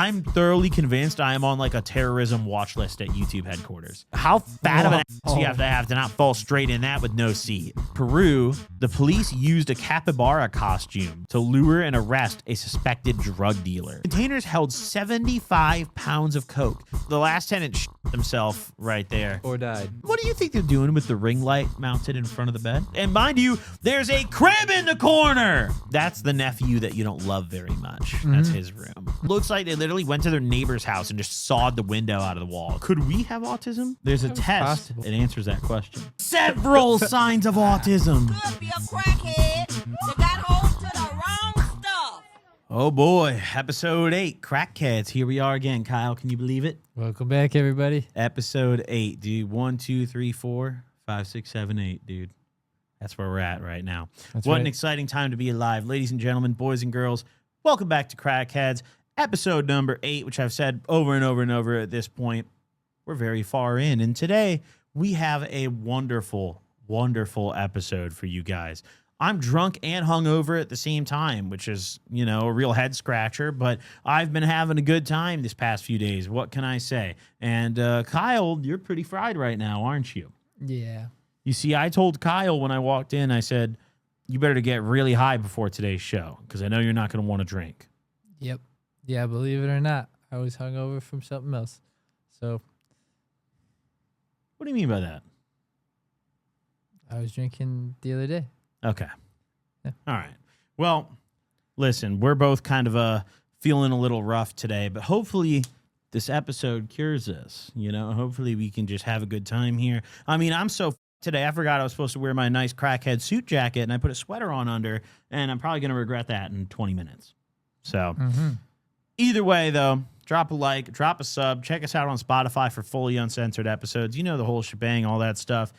I'm thoroughly convinced I am on like a terrorism watch list at YouTube headquarters. How fat of an ass you have to not fall straight in that with no seat. Peru, the police used a capybara costume to lure and arrest a suspected drug dealer. Containers held 75 pounds of coke. The last tenant himself right there. Or died. What do you think they're doing with the ring light mounted in front of the bed? And mind you, there's a crib in the corner. That's the nephew that you don't love very much. That's his room. Looks like they literally went to their neighbor's house and just sawed the window out of the wall. Could we have autism? There's a test that answers that question. Several signs of autism. Could be a crackhead that got hold to the wrong stuff. Oh boy, episode 8, Crackheads. Here we are again. Kyle, can you believe it? Welcome back, everybody. Episode 8, dude. 1, 2, 3, 4, 5, 6, 7, 8, dude. That's where we're at right now. What an exciting time to be alive. Ladies and gentlemen, boys and girls, welcome back to Crackheads. Episode number 8, which I've said over and over and over at this point. We're very far in. And today, we have a wonderful, wonderful episode for you guys. I'm drunk and hungover at the same time, which is, you know, a real head scratcher, but I've been having a good time this past few days. What can I say? And Kyle, you're pretty fried right now, aren't you? Yeah. You see, I told Kyle when I walked in, I said, you better to get really high before today's show because I know you're not going to want to drink. Yep. Yeah, believe it or not, I was hungover from something else. So. What do you mean by that? I was drinking the other day. Okay. Yeah. All right. Well, listen, we're both kind of feeling a little rough today, but hopefully this episode cures us. You know, hopefully we can just have a good time here. I mean, I'm so today, I forgot I was supposed to wear my nice crackhead suit jacket, and I put a sweater on under, and I'm probably going to regret that in 20 minutes. So either way, though, drop a like, drop a sub, check us out on Spotify for fully uncensored episodes. You know the whole shebang, all that stuff.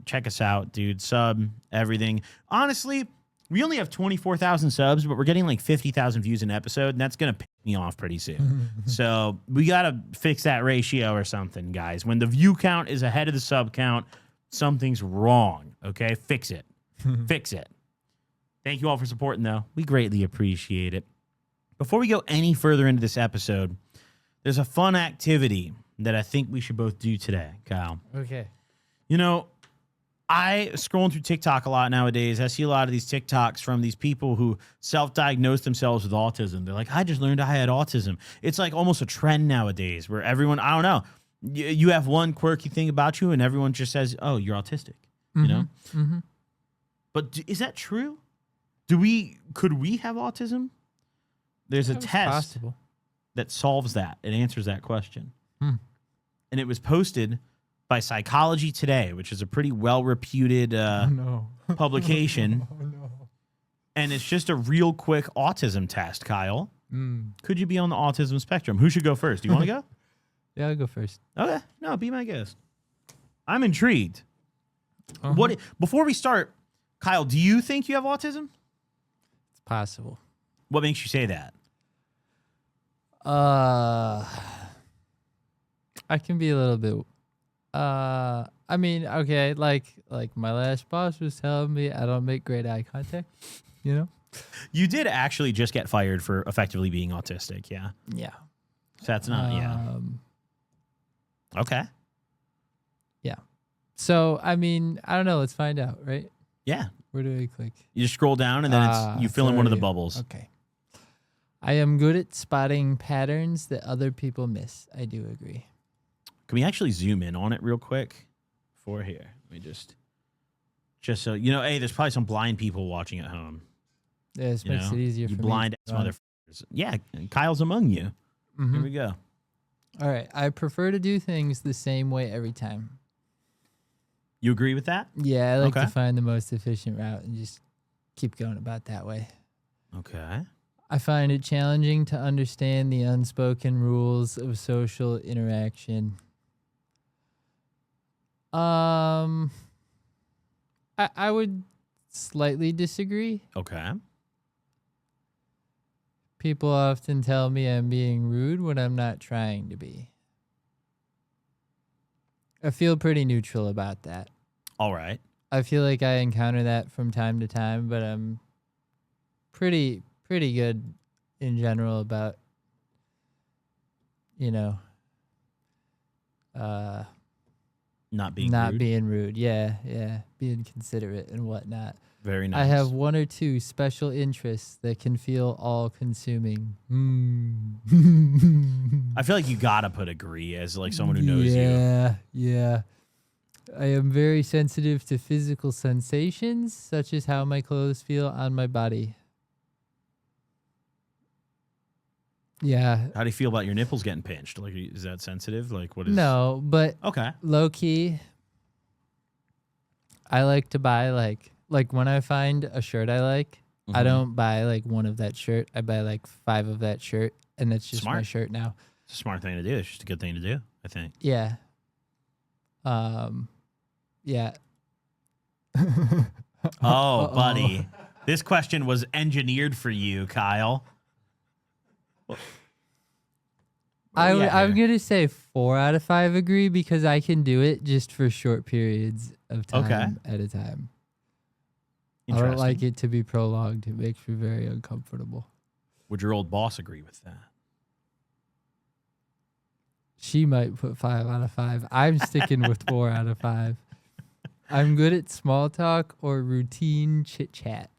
Check us out, dude. Sub, everything. Honestly, we only have 24,000 subs, but we're getting like 50,000 views an episode, and that's going to piss me off pretty soon. So we got to fix that ratio or something, guys. When the view count is ahead of the sub count, something's wrong, okay? Fix it. Fix it. Thank you all for supporting, though. We greatly appreciate it. Before we go any further into this episode, there's a fun activity that I think we should both do today, Kyle. Okay. You know, I scrolling through TikTok a lot nowadays. I see a lot of these TikToks from these people who self-diagnose themselves with autism. They're like, I just learned I had autism. It's like almost a trend nowadays where everyone, I don't know, you have one quirky thing about you and everyone just says, oh, you're autistic, you know? But is that true? Could we have autism? There's a test that solves that. It answers that question. And it was posted by Psychology Today, which is a pretty well-reputed publication. And it's just a real quick autism test, Kyle. Could you be on the autism spectrum? Who should go first? Do you want to go? Yeah, I'll go first. Okay. No, be my guest. I'm intrigued. Before we start, Kyle, do you think you have autism? It's possible. What makes you say that? I can be a little bit. I mean, okay, like my last boss was telling me I don't make great eye contact, you know? You did actually just get fired for effectively being autistic, yeah? Yeah. So that's not, Okay. Yeah. So, I mean, I don't know. Let's find out, right? Yeah. Where do I click? You just scroll down and then you fill in one of the bubbles. Okay. I am good at spotting patterns that other people miss. I do agree. Can we actually zoom in on it real quick? For here. Let me just so, you know, hey, there's probably some blind people watching at home. Yeah, this makes it easier for me. You blind ass motherfuckers. Yeah, Kyle's among you. Here we go. All right. I prefer to do things the same way every time. You agree with that? Yeah, I like to find the most efficient route and just keep going about that way. Okay. I find it challenging to understand the unspoken rules of social interaction. I would slightly disagree. Okay. People often tell me I'm being rude when I'm not trying to be. I feel pretty neutral about that. All right. I feel like I encounter that from time to time, but I'm pretty good in general about you know, Not being not rude. being rude. Yeah, yeah, being considerate and whatnot. Very nice. I have one or two special interests that can feel all-consuming. I feel like you gotta put agree as like someone who knows you. Yeah, yeah. I am very sensitive to physical sensations, such as how my clothes feel on my body. Yeah. How do you feel about your nipples getting pinched? Like, is that sensitive? Like, what is? No, but Okay. low key, I like to buy like when I find a shirt I like, I Mhm. don't buy like one of that shirt. I buy like 5 of that shirt, and that's just my Smart. shirt now. It's a smart thing to do. It's just a good thing to do, I think. Yeah. Yeah. Oh, buddy. This question was engineered for you, Kyle. I'm here? gonna say 4 out of 5 agree because I can do it just for short periods of time at a time. I Interesting. don't like it to be prolonged. It makes me very uncomfortable. Would your old boss agree with that? She might put 5 out of 5. I'm sticking with 4 out of 5. I'm good at small talk or routine chit chat.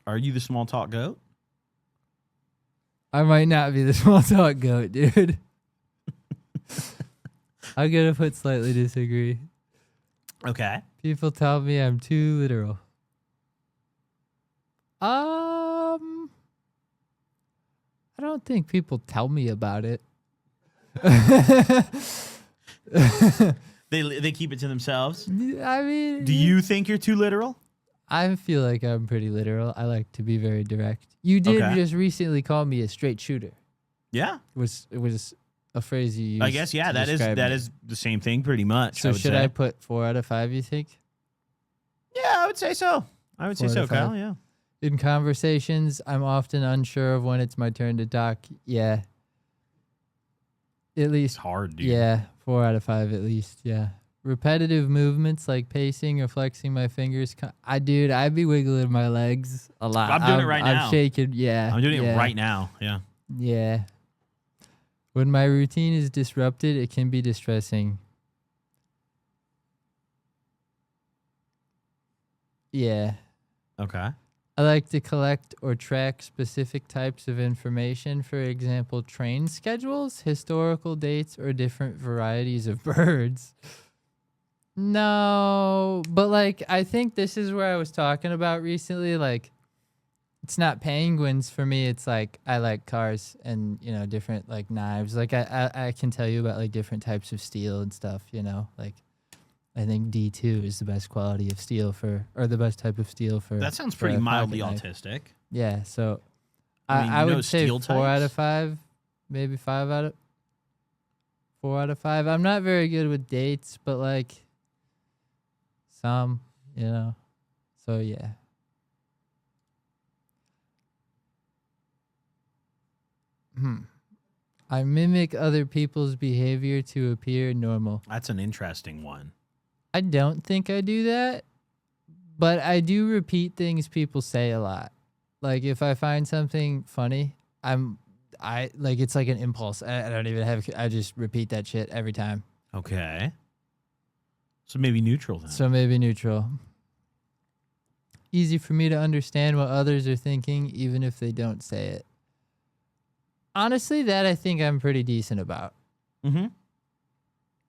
Are you the small talk goat? I might not be the small talk goat, dude. I'm gonna put slightly disagree. Okay. People tell me I'm too literal. I don't think people tell me about it. They keep it to themselves. I mean, Do you think you're too literal? I feel like I'm pretty literal. I like to be very direct. You did Okay. just recently call me a straight shooter. Yeah. It was a phrase you used. I guess yeah. to That describe me. is the same thing pretty much. So I would should say. I put 4 out of 5? You think? Yeah, I would say so. I would say 4 out so, of 5. Kyle. Yeah. In conversations, I'm often unsure of when it's my turn to talk. Yeah. At It's least. hard, dude. Yeah, 4 out of 5 at least. Yeah. Repetitive movements like pacing or flexing my fingers. I'd be wiggling my legs a lot. I'm doing it right now. I'm shaking. Yeah. I'm doing yeah, it right now. Yeah. Yeah. When my routine is disrupted, it can be distressing. Yeah. Okay. I like to collect or track specific types of information, for example, train schedules, historical dates, or different varieties of birds. No, but like I think this is where I was talking about recently. Like, it's not penguins for me. It's like I like cars and different like knives. Like I can tell you about like different types of steel and stuff. Like I think D2 is the best quality of steel or the best type of steel for. That sounds for pretty a mildly pocket knife. autistic. Yeah, so I mean, I you know would say steel 4 out types? of 5, maybe 4 out of 5. I'm not very good with dates, but like some, So yeah. I mimic other people's behavior to appear normal. That's an interesting one. I don't think I do that, but I do repeat things people say a lot. Like if I find something funny, it's like an impulse. I don't even I just repeat that shit every time. Okay. So maybe neutral then. So maybe neutral. Easy for me to understand what others are thinking, even if they don't say it. Honestly, that I think I'm pretty decent about. Mm-hmm.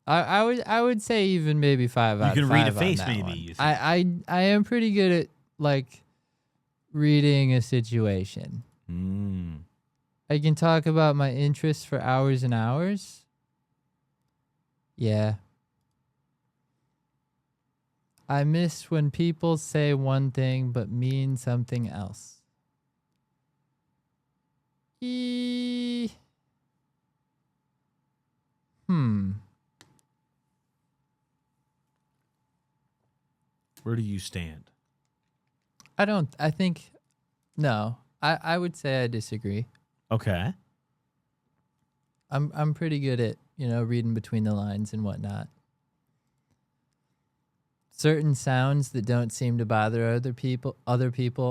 I would say even maybe 5 out of 5. You can read a on face, that maybe. one. You think. I am pretty good at like reading a situation. I can talk about my interests for hours and hours. Yeah. I miss when people say one thing but mean something else. Where do you stand? I would say I disagree. Okay. I'm pretty good at, reading between the lines and whatnot. certain sounds that don't seem to bother other people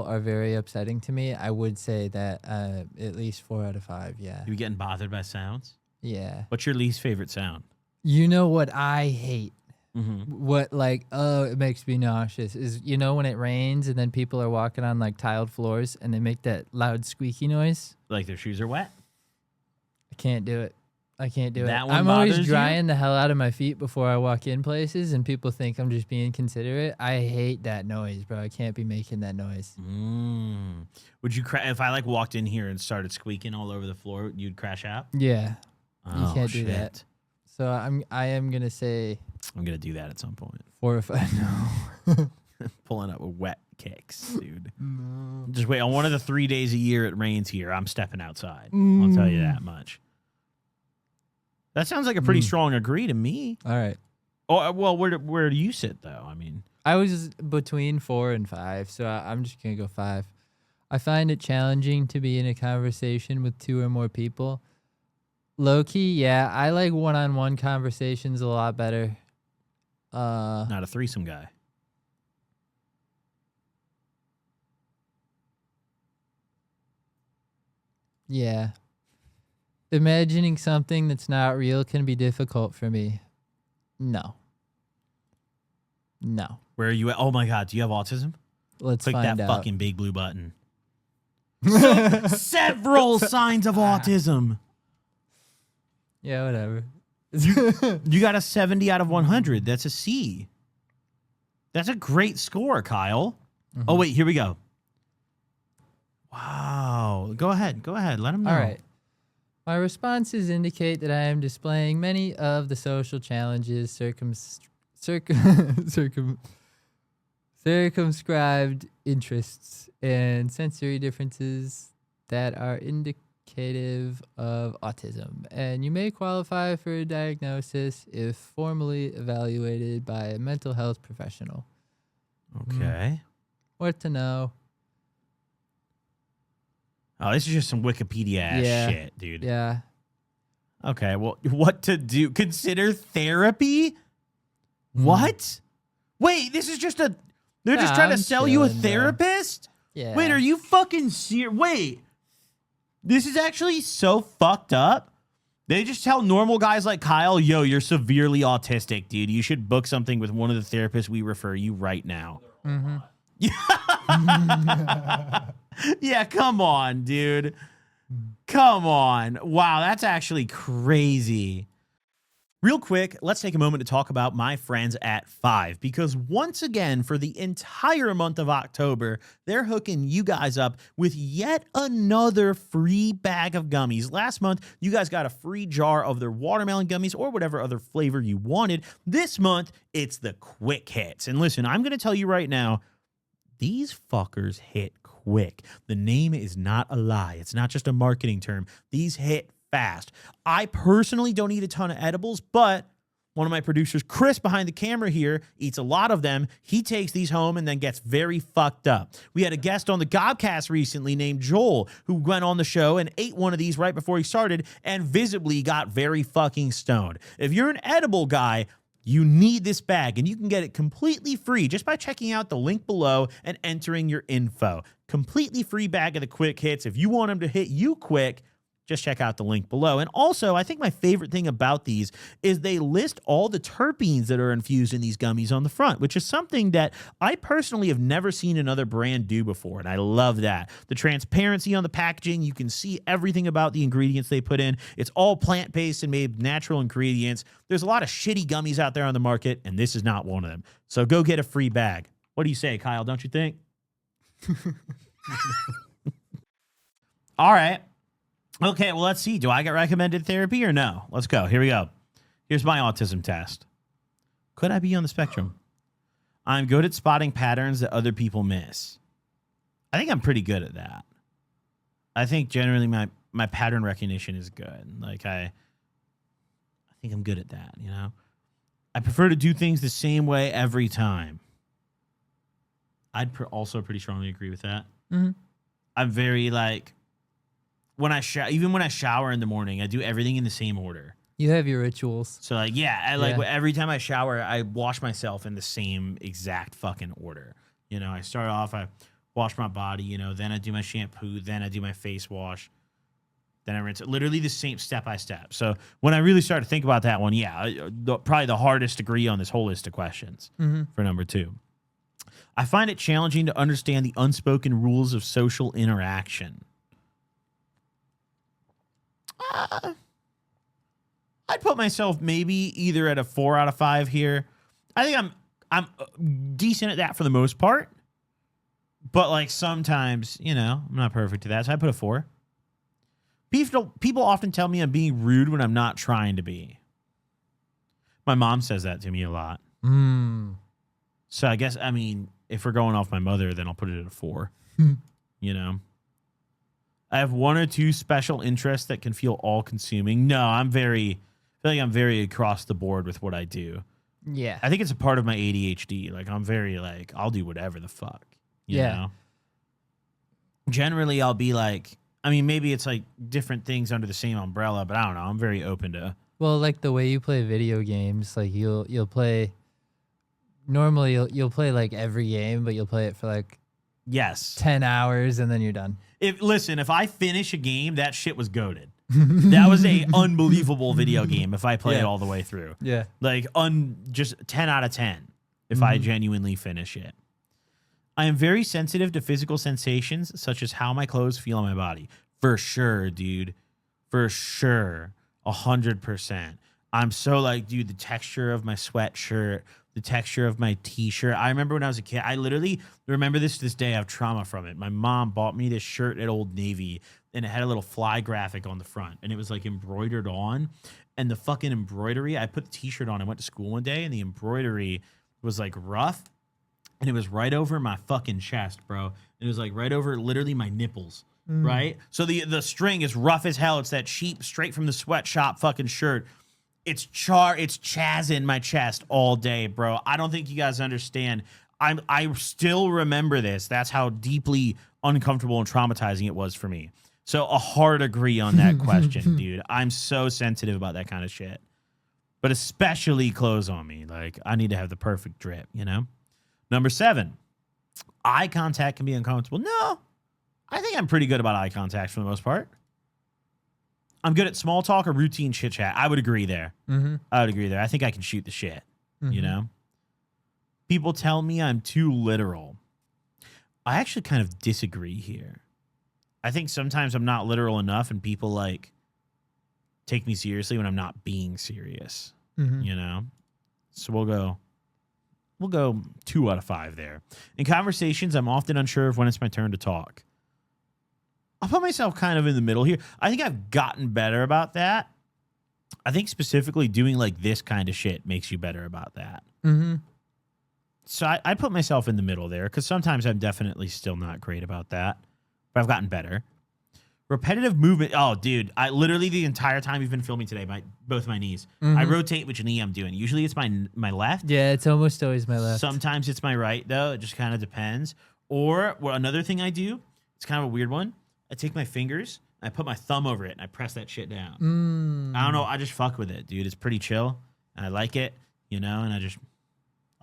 are very upsetting to me. I would say that at least 4 out of 5. Yeah. You getting bothered by sounds? Yeah. What's your least favorite sound? You know what I hate? Mm-hmm. What it makes me nauseous is when it rains and then people are walking on like tiled floors and they make that loud squeaky noise. Like their shoes are wet? I can't do it. I can't do That it. one I'm always bothers you? drying the hell out of my feet before I walk in places, and people think I'm just being considerate. I hate that noise, bro. I can't be making that noise. Would you if I like walked in here and started squeaking all over the floor, you'd crash out? Yeah, you Oh, can't do shit. that. So I am gonna say I'm gonna do that at some point. 4 or 5. No. Pulling up with wet kicks, dude. Just wait. On one of the 3 days a year it rains here, I'm stepping outside. I'll tell you that much. That sounds like a pretty strong agree to me. All right. Oh well, where do you sit though? I mean, I was between 4 and 5, so I'm just gonna go 5. I find it challenging to be in a conversation with 2 or more people. Low key, yeah, I like one-on-one conversations a lot better. not a threesome guy. Yeah. Imagining something that's not real can be difficult for me. No. Where are you at? Oh my God, do you have autism? Let's Click find that out. fucking big blue button. Several signs of autism. Yeah, whatever. You got a 70 out of 100. That's a C. That's a great score, Kyle. Oh, wait, here we go. Wow. Go ahead. Let him know. All right. My responses indicate that I am displaying many of the social challenges circumscribed interests and sensory differences that are indicative of autism, and you may qualify for a diagnosis if formally evaluated by a mental health professional. Okay. What to know? Oh, this is just some Wikipedia ass shit, dude. Yeah. Okay, well, what to do? Consider therapy? What? Wait, this is just they're just trying to I'm sell you a chilling, bro. therapist? Yeah. Wait, are you fucking serious? Wait. This is actually so fucked up. They just tell normal guys like Kyle, yo, you're severely autistic, dude. You should book something with one of the therapists we refer you right now. Mm-hmm. Yeah, come on, dude. Come on. Wow, that's actually crazy. Real quick, let's take a moment to talk about my friends at Five, because once again, for the entire month of October, they're hooking you guys up with yet another free bag of gummies. Last month, you guys got a free jar of their watermelon gummies or whatever other flavor you wanted. This month, it's the quick hits. And listen, I'm going to tell you right now, these fuckers hit quick. The name is not a lie. It's not just a marketing term. These hit fast. I personally don't eat a ton of edibles, but one of my producers, Chris, behind the camera here, eats a lot of them. He takes these home and then gets very fucked up. We had a guest on the Gobcast recently named Joel, who went on the show and ate one of these right before he started and visibly got very fucking stoned. If you're an edible guy, you need this bag, and you can get it completely free just by checking out the link below and entering your info. Completely free bag of the quick hits. If you want them to hit you quick, just check out the link below. And also, I think my favorite thing about these is they list all the terpenes that are infused in these gummies on the front, which is something that I personally have never seen another brand do before, and I love that. The transparency on the packaging, you can see everything about the ingredients they put in. It's all plant-based and made with natural ingredients. There's a lot of shitty gummies out there on the market, and this is not one of them. So go get a free bag. What do you say, Kyle? Don't you think? All right. Okay, well, let's see. Do I get recommended therapy or no? Let's go. Here we go. Here's my autism test. Could I be on the spectrum? I'm good at spotting patterns that other people miss. I think I'm pretty good at that. I think generally my pattern recognition is good. Like I think I'm good at that, you know? I prefer to do things the same way every time. I'd also pretty strongly agree with that. Mm-hmm. I'm very like, even when I shower in the morning, I do everything in the same order. You have your rituals. So like, yeah, I Yeah. every time I shower, I wash myself in the same exact fucking order. You know, I start off, I wash my body, you know, then I do my shampoo, then I do my face wash, then I rinse it. Literally the same step by step. So when I really start to think about that one, yeah, probably the hardest degree on this whole list of questions for number 2. I find it challenging to understand the unspoken rules of social interaction. I'd put myself maybe either at a 4 out of 5 here. I think I'm decent at that for the most part. But like sometimes, you know, I'm not perfect at that. So I put a 4. People often tell me I'm being rude when I'm not trying to be. My mom says that to me a lot. So I guess, I mean, if we're going off my mother, then I'll put it at a 4. You know? I have 1 or 2 special interests that can feel all-consuming. No, I feel like I'm very across the board with what I do. Yeah. I think it's a part of my ADHD. Like, I'm very, like, I'll do whatever the fuck. You know? Generally, I'll be like, I mean, maybe it's like different things under the same umbrella, but I don't know. I'm very open to. Well, like the way you play video games, like you'll play. Normally, you'll play like every game, but you'll play it for like Yes. 10 hours and then you're done. If I finish a game, that shit was goated. That was a unbelievable video game if I play it all the way through. Yeah. Like just 10 out of 10 if I genuinely finish it. I am very sensitive to physical sensations such as how my clothes feel on my body. For sure, dude. For sure. 100%. I'm so like, dude, the texture of my sweatshirt, the texture of my t-shirt. I remember when I was a kid, I literally remember this to this day. I have trauma from it. My mom bought me this shirt at Old Navy and it had a little fly graphic on the front and it was like embroidered on. And the fucking embroidery, I put the t-shirt on. I went to school one day and the embroidery was like rough and it was right over my fucking chest, bro. It was like right over literally my nipples. Right? So the string is rough as hell. It's that cheap, straight from the sweatshop fucking shirt. It's chazzing my chest all day, bro. I don't think you guys understand. I still remember this. That's how deeply uncomfortable and traumatizing it was for me. So a hard agree on that question, dude. I'm so sensitive about that kind of shit. But especially clothes on me. Like, I need to have the perfect drip, you know? Number 7, eye contact can be uncomfortable. No, I think I'm pretty good about eye contact for the most part. I'm good at small talk or routine chit chat. I would agree there. I would agree there. I think I can shoot the shit, you know? People tell me I'm too literal. I actually kind of disagree here. I think sometimes I'm not literal enough and people like take me seriously when I'm not being serious, you know? So we'll go 2 out of 5 there. In conversations, I'm often unsure of when it's my turn to talk. I'll put myself kind of in the middle here. I think I've gotten better about that. I think specifically doing like this kind of shit makes you better about that. So I put myself in the middle there because sometimes I'm definitely still not great about that, but I've gotten better. Repetitive movement. Oh, dude, I literally the entire time you've been filming today, both my knees. I rotate which knee I'm doing. Usually it's my left. Yeah, it's almost always my left. Sometimes it's my right, though. It just kind of depends. Or another thing I do, it's kind of a weird one. I take my fingers, I put my thumb over it, and I press that shit down. I don't know. I just fuck with it, dude. It's pretty chill, and I like it, you know, and I'll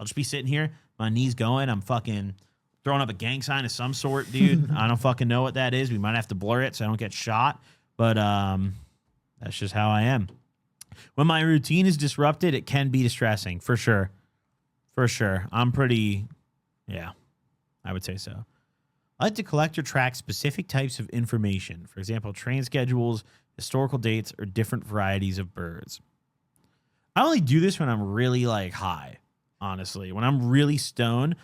just be sitting here, my knees going. I'm fucking throwing up a gang sign of some sort, dude. I don't fucking know what that is. We might have to blur it so I don't get shot, but that's just how I am. When my routine is disrupted, it can be distressing, for sure. For sure. I'm pretty, yeah, I would say so. I like to collect or track specific types of information. For example, train schedules, historical dates, or different varieties of birds. I only do this when I'm really like high, honestly. When I'm really stoned,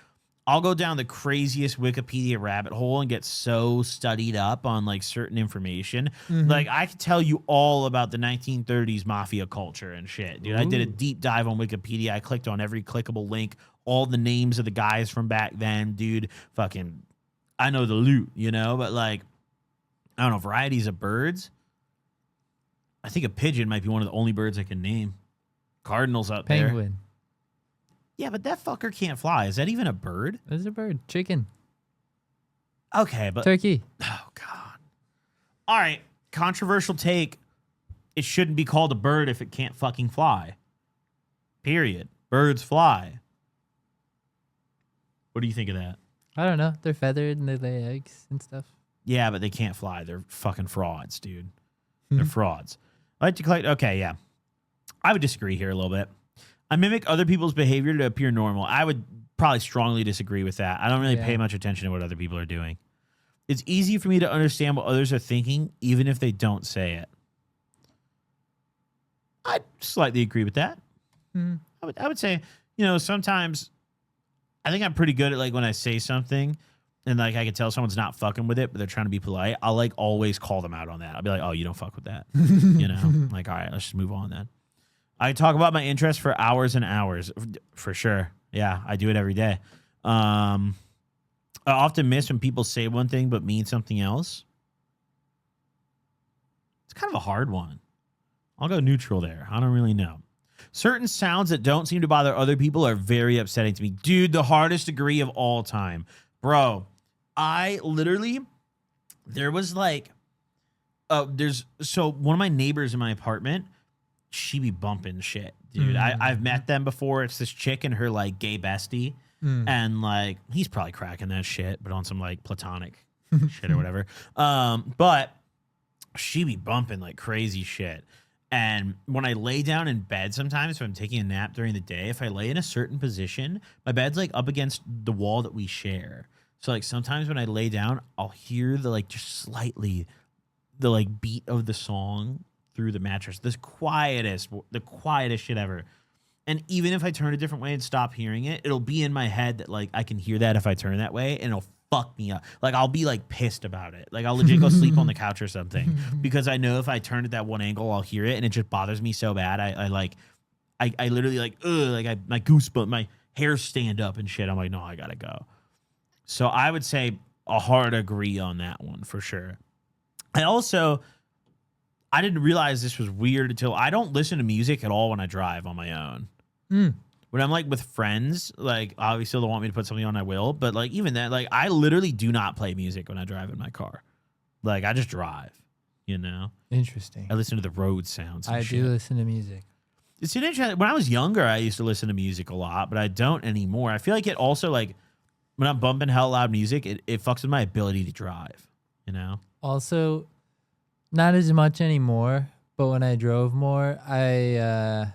I'll go down the craziest Wikipedia rabbit hole and get so studied up on like certain information. Like I could tell you all about the 1930s mafia culture and shit, dude. I did a deep dive on Wikipedia. I clicked on every clickable link, all the names of the guys from back then, dude. Fucking, I know the loot, you know, but like, I don't know, varieties of birds. I think a pigeon might be one of the only birds I can name. Cardinals up there. Penguin. Yeah, but that fucker can't fly. Is that even a bird? There's a bird. Chicken. Okay, but Turkey. oh god. All right, controversial take. it shouldn't be called a bird if it can't fucking fly. Period. Birds fly. What do you think of that? I don't know. They're feathered and they lay eggs and stuff. Yeah, but they can't fly. They're fucking frauds, dude. They're frauds. I like to collect. Okay, yeah. I would disagree here a little bit. I mimic other people's behavior to appear normal. I would probably strongly disagree with that. I don't really pay much attention to what other people are doing. It's easy for me to understand what others are thinking, even if they don't say it. I slightly agree with that. I would say, sometimes I think I'm pretty good at like when I say something and like I can tell someone's not fucking with it, but they're trying to be polite. I'll like always call them out on that. I'll be like, oh, you don't fuck with that. Like, all right, let's just move on then. I talk about my interests for hours and hours, for sure. Yeah, I do it every day. I often miss when people say one thing but mean something else. It's kind of a hard one. I'll go neutral there. I don't really know. Certain sounds that don't seem to bother other people are very upsetting to me. Dude, the hardest degree of all time. Bro, there was like, so one of my neighbors in my apartment, she be bumping shit, dude. I've met them before. It's this chick and her like gay bestie. And like, he's probably cracking that shit, but on some like platonic shit or whatever. But she be bumping like crazy shit. And when I lay down in bed sometimes, if I'm taking a nap during the day, if I lay in a certain position, my bed's like up against the wall that we share. So like sometimes when I lay down, I'll hear the like just slightly the like beat of the song through the mattress. The quietest shit ever. And even if I turn a different way and stop hearing it, it'll be in my head that like I can hear that if I turn that way, and it'll fuck me up. Like I'll be like pissed about it. Like I'll legit go sleep on the couch or something because I know if I turn it that one angle, I'll hear it, and it just bothers me so bad. I literally like my goosebump, my hairs stand up and shit. I'm like, no, I gotta go. So I would say a hard agree on that one for sure. I didn't realize this was weird until I don't listen to music at all when I drive on my own. When I'm like with friends, like obviously they'll want me to put something on, I will. But like even that, like I literally do not play music when I drive in my car. Like I just drive, Interesting. I listen to the road sounds. And I shit. do listen to music. It's an interesting. When I was younger, I used to listen to music a lot, but I don't anymore. I feel like it also like when I'm bumping hell loud music, it fucks with my ability to drive. Also, not as much anymore. But when I drove more, I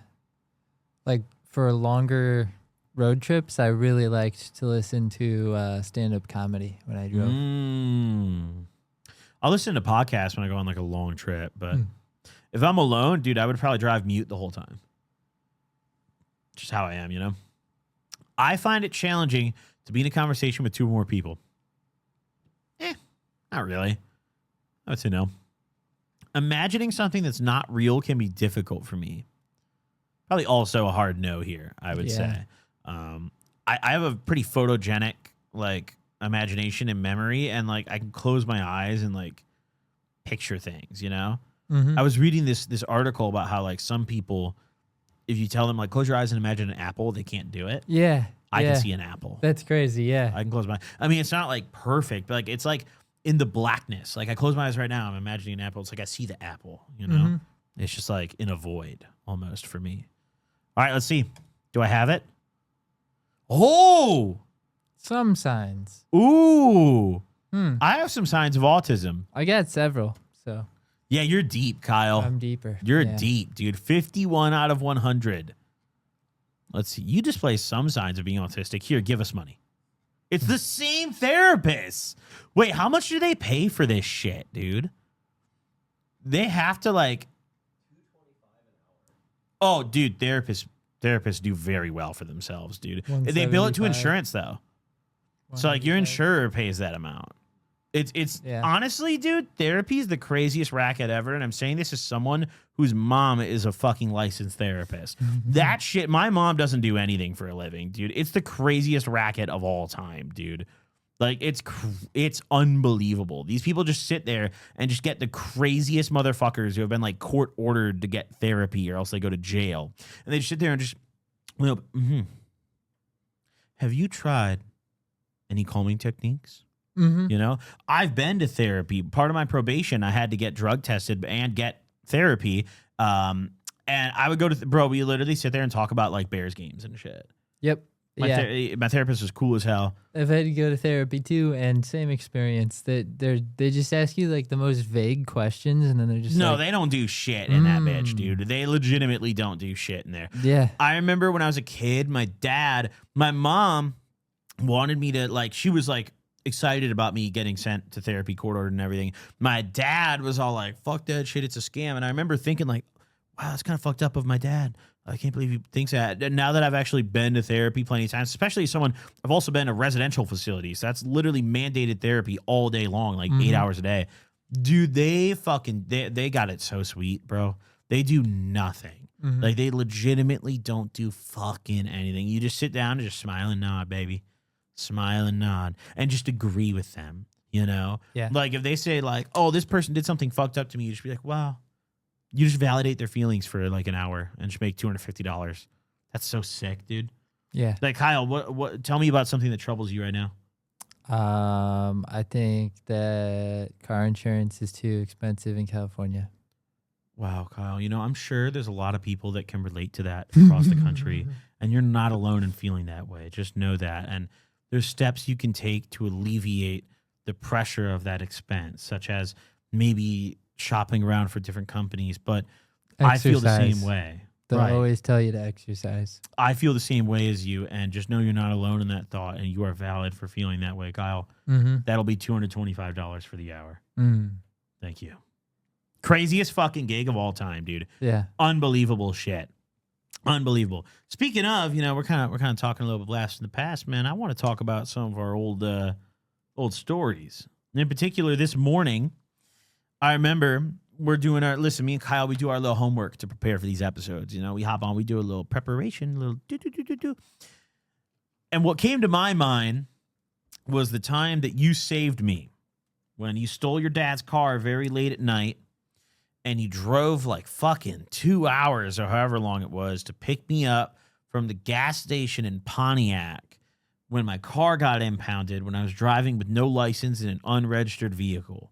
like for longer road trips, I really liked to listen to stand-up comedy when I drove. I'll listen to podcasts when I go on like a long trip, but if I'm alone, dude, I would probably drive mute the whole time. Just how I am, I find it challenging to be in a conversation with two or more people. Not really. I would say no. Imagining something that's not real can be difficult for me. Probably also a hard no here, I would say. I have a pretty photogenic like imagination and memory, and like I can close my eyes and like picture things, I was reading this article about how like some people, if you tell them like close your eyes and imagine an apple, they can't do it. I can see an apple. That's crazy. I can close my I mean, it's not like perfect, but like it's like in the blackness. Like I close my eyes right now, I'm imagining an apple. It's like I see the apple, It's just like in a void almost for me. All right, let's see. Do I have it? Oh! Some signs. Ooh. I have some signs of autism. I got several, so. Yeah, you're deep, Kyle. I'm deeper. You're deep, dude. 51 out of 100. Let's see. You display some signs of being autistic. Here, give us money. It's the same therapist. Wait, how much do they pay for this shit, dude? They have to like... Oh, dude, therapists do very well for themselves, dude. They bill it to insurance, though. So, like, your insurer pays that amount. It's honestly, dude, therapy is the craziest racket ever. And I'm saying this as someone whose mom is a fucking licensed therapist. That shit, my mom doesn't do anything for a living, dude. It's the craziest racket of all time, dude. Like, it's unbelievable. These people just sit there and just get the craziest motherfuckers who have been, like, court ordered to get therapy or else they go to jail. And they just sit there and just, have you tried any calming techniques? I've been to therapy. Part of my probation, I had to get drug tested and get therapy. And I would go to bro. We literally sit there and talk about like Bears games and shit. Yep. My therapist was cool as hell. I've had to go to therapy too, and same experience. That they just ask you like the most vague questions, and then they're just No, like, they don't do shit in that bitch, dude. They legitimately don't do shit in there. yeah. I remember when I was a kid, my mom wanted me to like. She was like excited about me getting sent to therapy, court ordered, and everything. My dad was all like, "Fuck that shit, it's a scam." And I remember thinking like, "Wow, that's kind of fucked up of my dad." I can't believe he thinks that. And now that I've actually been to therapy plenty of times, especially someone, I've also been to residential facilities. That's literally mandated therapy all day long, like 8 hours a day. Dude, they got it so sweet, bro. They do nothing. Like they legitimately don't do fucking anything. You just sit down and just smile and nod, baby. Smile and nod. And just agree with them, you know? Yeah. Like if they say like, oh, this person did something fucked up to me, you just be like, wow. You just validate their feelings for like an hour and just make $250. That's so sick, dude. Yeah. Like Kyle, what? Tell me about something that troubles you right now. I think that car insurance is too expensive in California. Wow, Kyle. You know, I'm sure there's a lot of people that can relate to that across the country, and you're not alone in feeling that way. Just know that. And there's steps you can take to alleviate the pressure of that expense, such as maybe shopping around for different companies. But I feel the same way. They'll always tell you to exercise. I feel the same way as you, and just know you're not alone in that thought, and you are valid for feeling that way, Kyle. That'll be $225 for the hour. Thank you. Craziest fucking gig of all time, dude. Yeah. Unbelievable shit. Unbelievable. Speaking of, you know, we're kind of talking a little bit blast in the past, man. I want to talk about some of our old stories. In particular, this morning, I remember we're doing me and Kyle, we do our little homework to prepare for these episodes. You know, we hop on, we do a little preparation, a little do. And what came to my mind was the time that you saved me when you stole your dad's car very late at night and you drove like fucking 2 hours or however long it was to pick me up from the gas station in Pontiac when my car got impounded when I was driving with no license in an unregistered vehicle.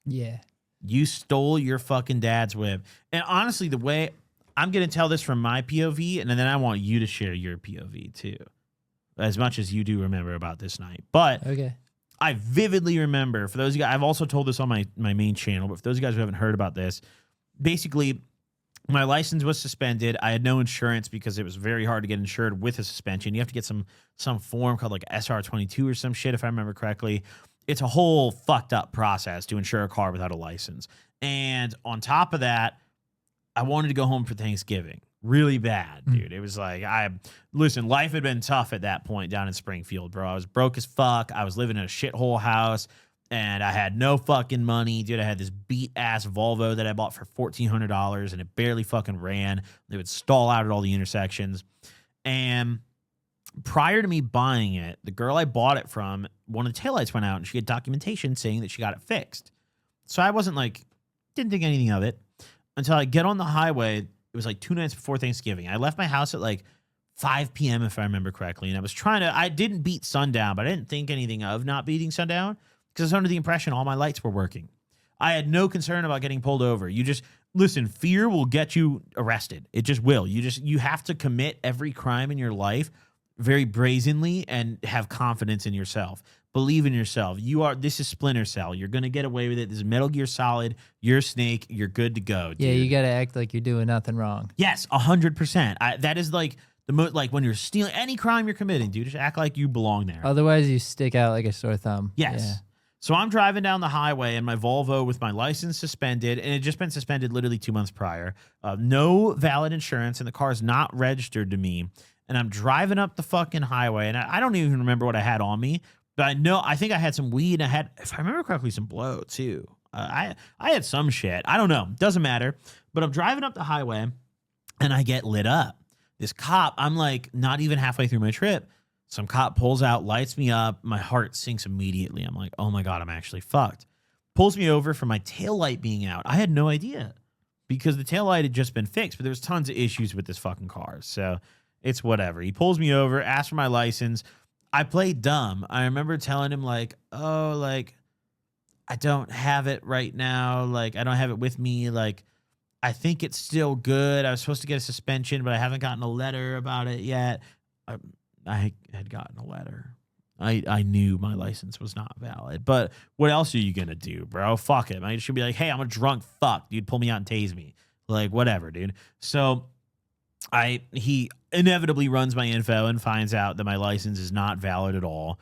Yeah. You stole your fucking dad's whip. And honestly, the way I'm going to tell this from my POV, and then I want you to share your POV too, as much as you do remember about this night. But okay. I vividly remember, for those of you guys, I've also told this on my main channel, but for those of you guys who haven't heard about this, basically, my license was suspended. I had no insurance because it was very hard to get insured with a suspension. You have to get some form called like SR22 or some shit, if I remember correctly. It's a whole fucked up process to insure a car without a license. And on top of that, I wanted to go home for Thanksgiving. Really bad, dude. It was like, listen, life had been tough at that point down in Springfield, bro. I was broke as fuck. I was living in a shithole house and I had no fucking money. Dude, I had this beat ass Volvo that I bought for $1,400 and it barely fucking ran. They would stall out at all the intersections. And prior to me buying it, the girl I bought it from, one of the taillights went out and she had documentation saying that she got it fixed. So I didn't think anything of it until I get on the highway. It was like 2 nights before Thanksgiving. I left my house at like 5 p.m. if I remember correctly. And I didn't beat sundown, but I didn't think anything of not beating sundown because I was under the impression all my lights were working. I had no concern about getting pulled over. Listen, fear will get you arrested. It just will. You have to commit every crime in your life very brazenly and have confidence in yourself. Believe in yourself. This is Splinter Cell. You're going to get away with it. This is Metal Gear Solid. You're Snake. You're good to go, dude. Yeah, you got to act like you're doing nothing wrong. Yes, 100%. That is like like when you're stealing any crime you're committing, dude, just act like you belong there. Otherwise, you stick out like a sore thumb. Yes. Yeah. So I'm driving down the highway in my Volvo with my license suspended, and it had just been suspended literally 2 months prior. No valid insurance, and the car's not registered to me. And I'm driving up the fucking highway, and I don't even remember what I had on me, but I think I had some weed. I had, if I remember correctly, some blow too. I had some shit. I don't know. Doesn't matter. But I'm driving up the highway, and I get lit up. This cop, I'm like not even halfway through my trip. Some cop pulls out, lights me up. My heart sinks immediately. I'm like, oh my God, I'm actually fucked. Pulls me over for my taillight being out. I had no idea because the taillight had just been fixed, but there was tons of issues with this fucking car. So it's whatever. He pulls me over, asks for my license. I played dumb. I remember telling him like, oh, like, I don't have it right now. Like, I don't have it with me. Like, I think it's still good. I was supposed to get a suspension, but I haven't gotten a letter about it yet. I had gotten a letter. I knew my license was not valid. But what else are you going to do, bro? Fuck it. I should be like, hey, I'm a drunk fuck. Dude, pull me out and tase me. Like, whatever, dude. So he inevitably runs my info and finds out that my license is not valid at all.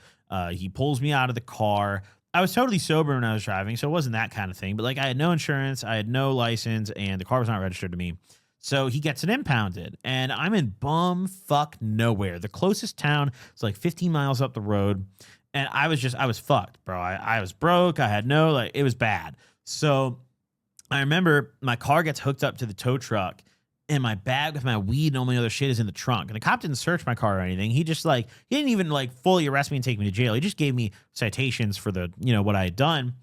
He pulls me out of the car. I was totally sober when I was driving, so it wasn't that kind of thing. But like, I had no insurance, I had no license, and the car was not registered to me. So he gets it impounded, and I'm in bum fuck nowhere. The closest town is like 15 miles up the road, and I was fucked, bro. I was broke. I had it was bad. So I remember my car gets hooked up to the tow truck, and my bag with my weed and all my other shit is in the trunk. And the cop didn't search my car or anything. He just he didn't even fully arrest me and take me to jail. He just gave me citations for the, what I had done.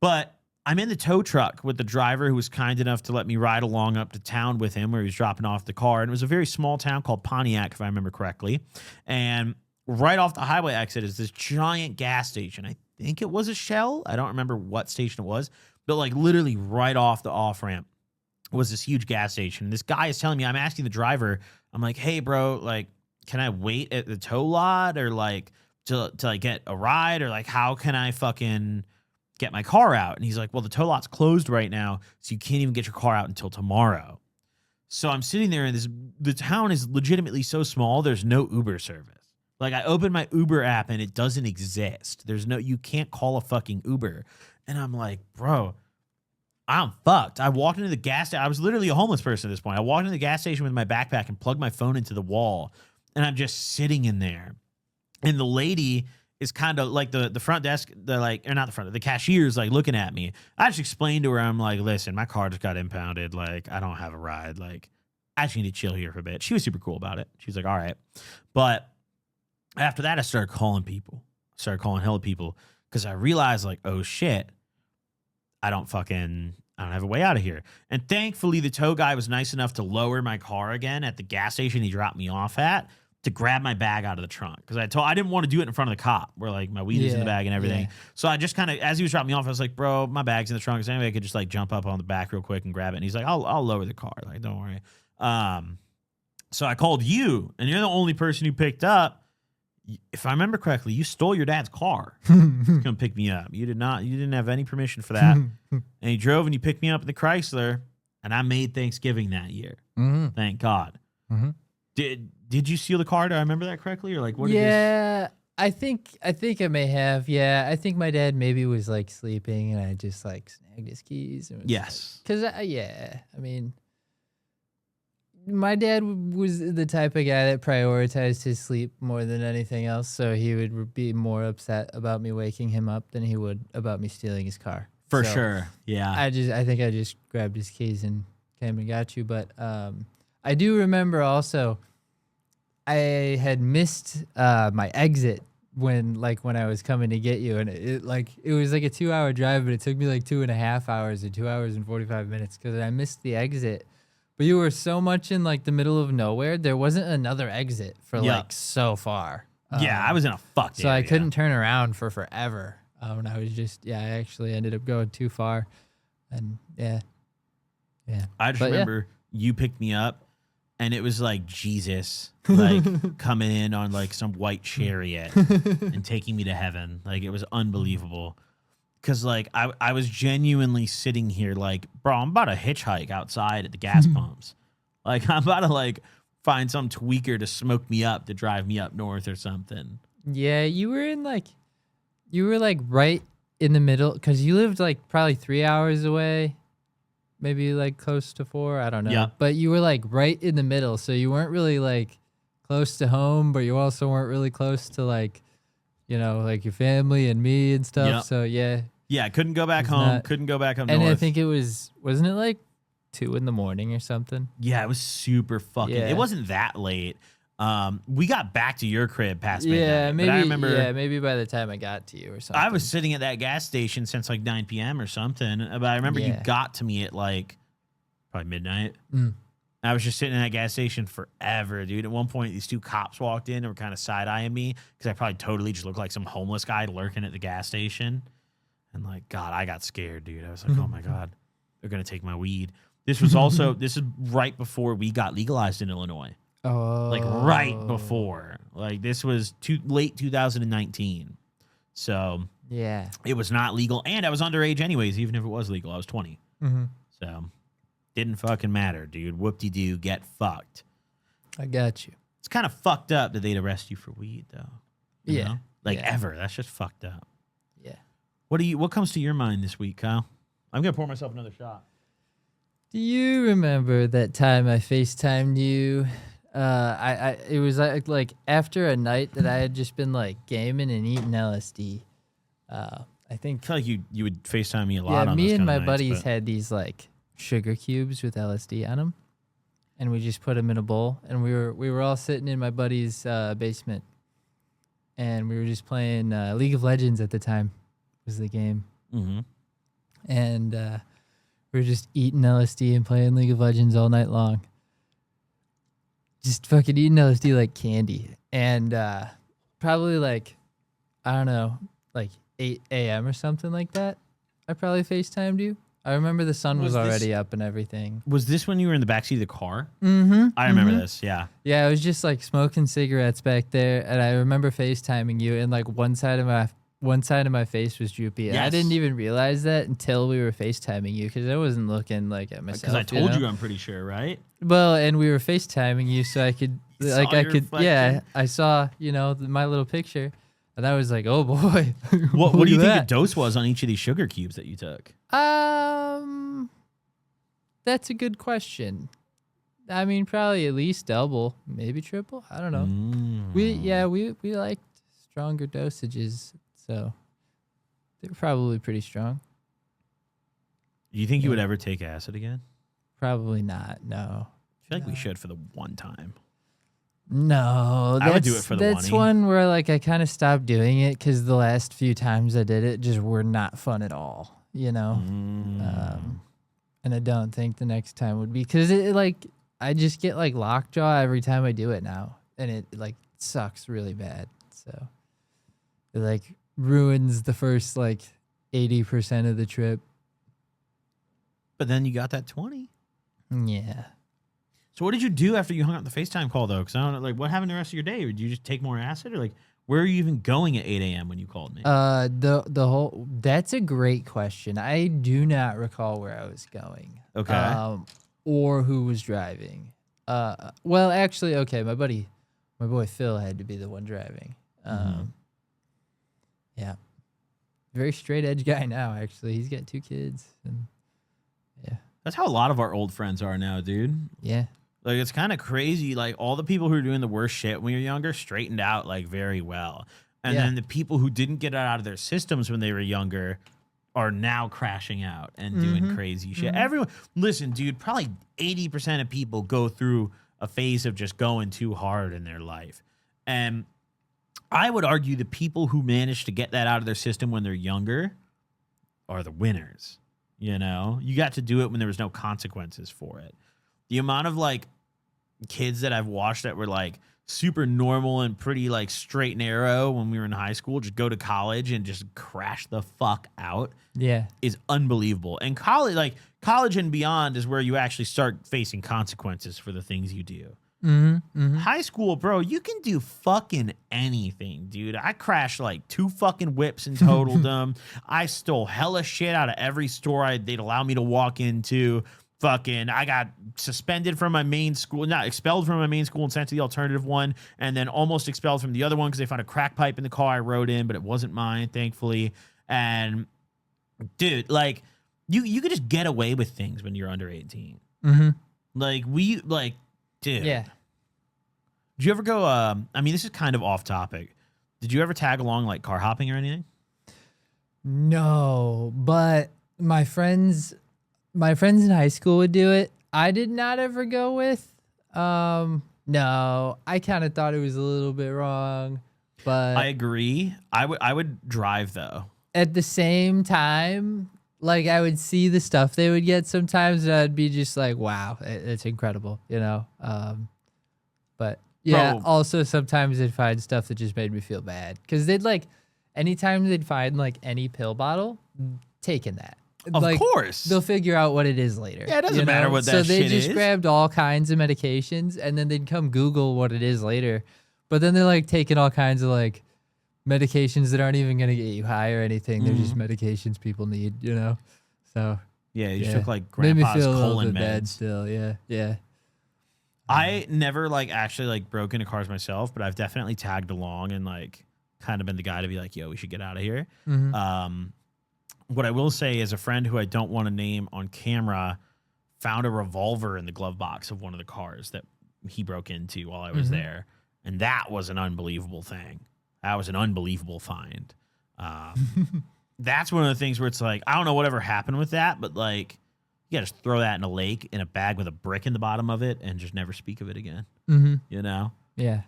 But I'm in the tow truck with the driver who was kind enough to let me ride along up to town with him where he was dropping off the car. And it was a very small town called Pontiac, if I remember correctly. And right off the highway exit is this giant gas station. I think it was a Shell. I don't remember what station it was, but literally right off the off-ramp was this huge gas station. And this guy is telling me, I'm asking the driver, I'm like, hey, bro, can I wait at the tow lot or till I get a ride, or how can I fucking get my car out? And he's like, well, the tow lot's closed right now, so you can't even get your car out until tomorrow. So I'm sitting there, and the town is legitimately so small, there's no Uber service. I opened my Uber app and it doesn't exist. You can't call a fucking Uber. And I'm like, bro, I'm fucked. I walked into the gas station. I was literally a homeless person at this point. I walked into the gas station with my backpack and plugged my phone into the wall, and I'm just sitting in there. And the lady is kind of the front desk, the cashier's looking at me. I just explained to her, I'm like, listen, my car just got impounded. I don't have a ride. I just need to chill here for a bit. She was super cool about it. She was like, all right. But after that, I started calling people. I started calling hella people because I realized oh shit, I don't have a way out of here. And thankfully, the tow guy was nice enough to lower my car again at the gas station he dropped me off at, to grab my bag out of the trunk. Because I didn't want to do it in front of the cop where my weed is in the bag and everything. Yeah. So I just kind of, as he was dropping me off, I was like, bro, my bag's in the trunk. Is there any way I could just jump up on the back real quick and grab it? And he's like, I'll lower the car. Don't worry. So I called you, and you're the only person who picked up. If I remember correctly, you stole your dad's car to come pick me up. You didn't have any permission for that. And you drove and you picked me up in the Chrysler, and I made Thanksgiving that year. Mm-hmm. Thank God. Mm-hmm. Did you steal the car? Do I remember that correctly? Or what? Yeah, I think I may have. Yeah, I think my dad maybe was sleeping, and I just snagged his keys. And yes. Because my dad was the type of guy that prioritized his sleep more than anything else, so he would be more upset about me waking him up than he would about me stealing his car. For sure, yeah. I think I just grabbed his keys and came and got you. But I do remember also I had missed my exit when I was coming to get you, and it was a 2-hour drive, but it took me 2.5 hours or 2 hours and 45 minutes because I missed the exit. But you were so much in the middle of nowhere, there wasn't another exit for so far. Yeah, I was in a fucked so area. I couldn't turn around for forever. And I was I actually ended up going too far. And yeah. I just remember you picked me up, and it was Jesus coming in on some white chariot and taking me to heaven. It was unbelievable. Because, I was genuinely sitting here bro, I'm about to hitchhike outside at the gas pumps. I'm about to, find some tweaker to smoke me up, to drive me up north or something. Yeah, you were in, right in the middle. Because you lived, probably 3 hours away. Maybe, close to 4. I don't know. Yeah. But you were, right in the middle. So you weren't really, close to home. But you also weren't really close to, your family and me and stuff. Yep. So, yeah. Yeah, couldn't go back home. Couldn't go back up north. And I think it wasn't it 2 in the morning or something? Yeah, it was super fucking. Yeah. It wasn't that late. We got back to your crib past midnight. Yeah, maybe. But I remember. Yeah, maybe by the time I got to you or something. I was sitting at that gas station since 9 p.m. or something. But I remember you got to me at probably midnight. I was just sitting in that gas station forever, dude. At one point, these 2 cops walked in and were kind of side-eyeing me because I probably totally just looked like some homeless guy lurking at the gas station. And God, I got scared, dude. I was like, oh my God, they're going to take my weed. This was also this is right before we got legalized in Illinois. Oh. Like right before. Like this was late 2019. So Yeah. it was not legal, and I was underage anyways. Even if it was legal, I was 20. Mm-hmm. So didn't fucking matter, dude. Whoop-de-doo, get fucked. I got you. It's kind of fucked up that they'd arrest you for weed, though. You Yeah. know? Like Yeah. ever. That's just fucked up. Yeah. What comes to your mind this week, Kyle? I'm gonna pour myself another shot. Do you remember that time I FaceTimed you? It was like after a night that I had just been like gaming and eating LSD. I think I feel like you would FaceTime me a lot. yeah, on me those and kind my of nights, buddies but- had these like sugar cubes with LSD on them, and we just put them in a bowl, and we were all sitting in my buddy's basement, and we were just playing League of Legends at the time, was the game, Mhm. and we were just eating LSD and playing League of Legends all night long. Just fucking eating LSD like candy, and probably like I don't know, like 8 a.m. or something like that. I probably FaceTimed you. I remember the sun was Was this- already up and everything. Was this when you were in the backseat of the car? Mm-hmm. I remember this. Yeah. Yeah, I was just like smoking cigarettes back there, and I remember FaceTiming you, and like one side of my face was droopy. And I Yes. didn't even realize that until we were FaceTiming you, because I wasn't looking like at myself. Because I told know? you, I'm pretty sure, right? Well, and we were FaceTiming you, so I could You like saw I your could fucking- yeah, I saw my little picture, and I was like, oh boy. What Look do you at think that. the dose was on each of these sugar cubes that you took? That's a good question. I mean, probably at least double, maybe triple. I don't know. Mm. We liked stronger dosages, so they're probably pretty strong. Do you think you Yeah. would ever take acid again? Probably not. No. I feel like we No. should for the one time. No, I would do it for the that's one-y. one where like I kind of stopped doing it because the last few times I did it just were not fun at all. You know, Mm. and I don't think the next time would be because it like I just get like lockjaw every time I do it now, and it like sucks really bad. So it like ruins the first like 80% of the trip. But then you got that 20. Yeah. So what did you do after you hung up the FaceTime call, though? Because I don't know, like, what happened the rest of your day? Did you just take more acid? Or, like, where are you even going at 8 a.m. when you called me? The whole that's a great question. I do not recall where I was going. Okay. Or who was driving. Well, actually, okay, my boy Phil had to be the one driving. Yeah. Very straight edge guy now, actually. He's got 2 kids and yeah. That's how a lot of our old friends are now, dude. Yeah. Like, it's kind of crazy. Like, all the people who were doing the worst shit when we were younger straightened out, like, very well. And Yeah. then the people who didn't get it out of their systems when they were younger are now crashing out and doing crazy shit. Everyone, listen, dude, probably 80% of people go through a phase of just going too hard in their life. And I would argue the people who manage to get that out of their system when they're younger are the winners. You know, you got to do it when there was no consequences for it. The amount of like kids that I've watched that were like super normal and pretty like straight and narrow when we were in high school, just go to college and just crash the fuck out Yeah. is unbelievable. And college and beyond is where you actually start facing consequences for the things you do. High school, bro, you can do fucking anything, dude. I crashed like 2 fucking whips and totaled them. I stole hella shit out of every store they'd allow me to walk into. Fucking, I got suspended from my main school, not expelled from my main school and sent to the alternative one, and then almost expelled from the other one because they found a crack pipe in the car I rode in, but it wasn't mine, thankfully. And dude, like, you could just get away with things when you're under 18. Dude. Yeah. Did you ever go, I mean, this is kind of off topic. Did you ever tag along like car hopping or anything? No, but my friends in high school would do it. I did not ever go with. No, I kind of thought it was a little bit wrong, but I agree. I would drive though. at the same time, like I would see the stuff they would get sometimes, and I'd be just like, "Wow, it's incredible," you know. But yeah, Bro. also sometimes they'd find stuff that just made me feel bad because they'd like, anytime they'd find like any pill bottle, taking that. Of like, course. they'll figure out what it is later. Yeah, it doesn't matter what that So they shit just is. grabbed all kinds of medications and then they'd come Google what it is later. But then they're like taking all kinds of like medications that aren't even gonna get you high or anything. They're just medications people need, So Yeah, you took like made me grandpa's feel a little colon bit bad meds. still. Yeah. I never like actually like broke into cars myself, but I've definitely tagged along and like kind of been the guy to be like, yo, we should get out of here. What I will say is a friend who I don't want to name on camera found a revolver in the glove box of one of the cars that he broke into while I was there. And that was an unbelievable thing. That was an unbelievable find. That's one of the things where it's like, I don't know whatever happened with that, but like, you gotta just throw that in a lake in a bag with a brick in the bottom of it and just never speak of it again. You know? Yeah.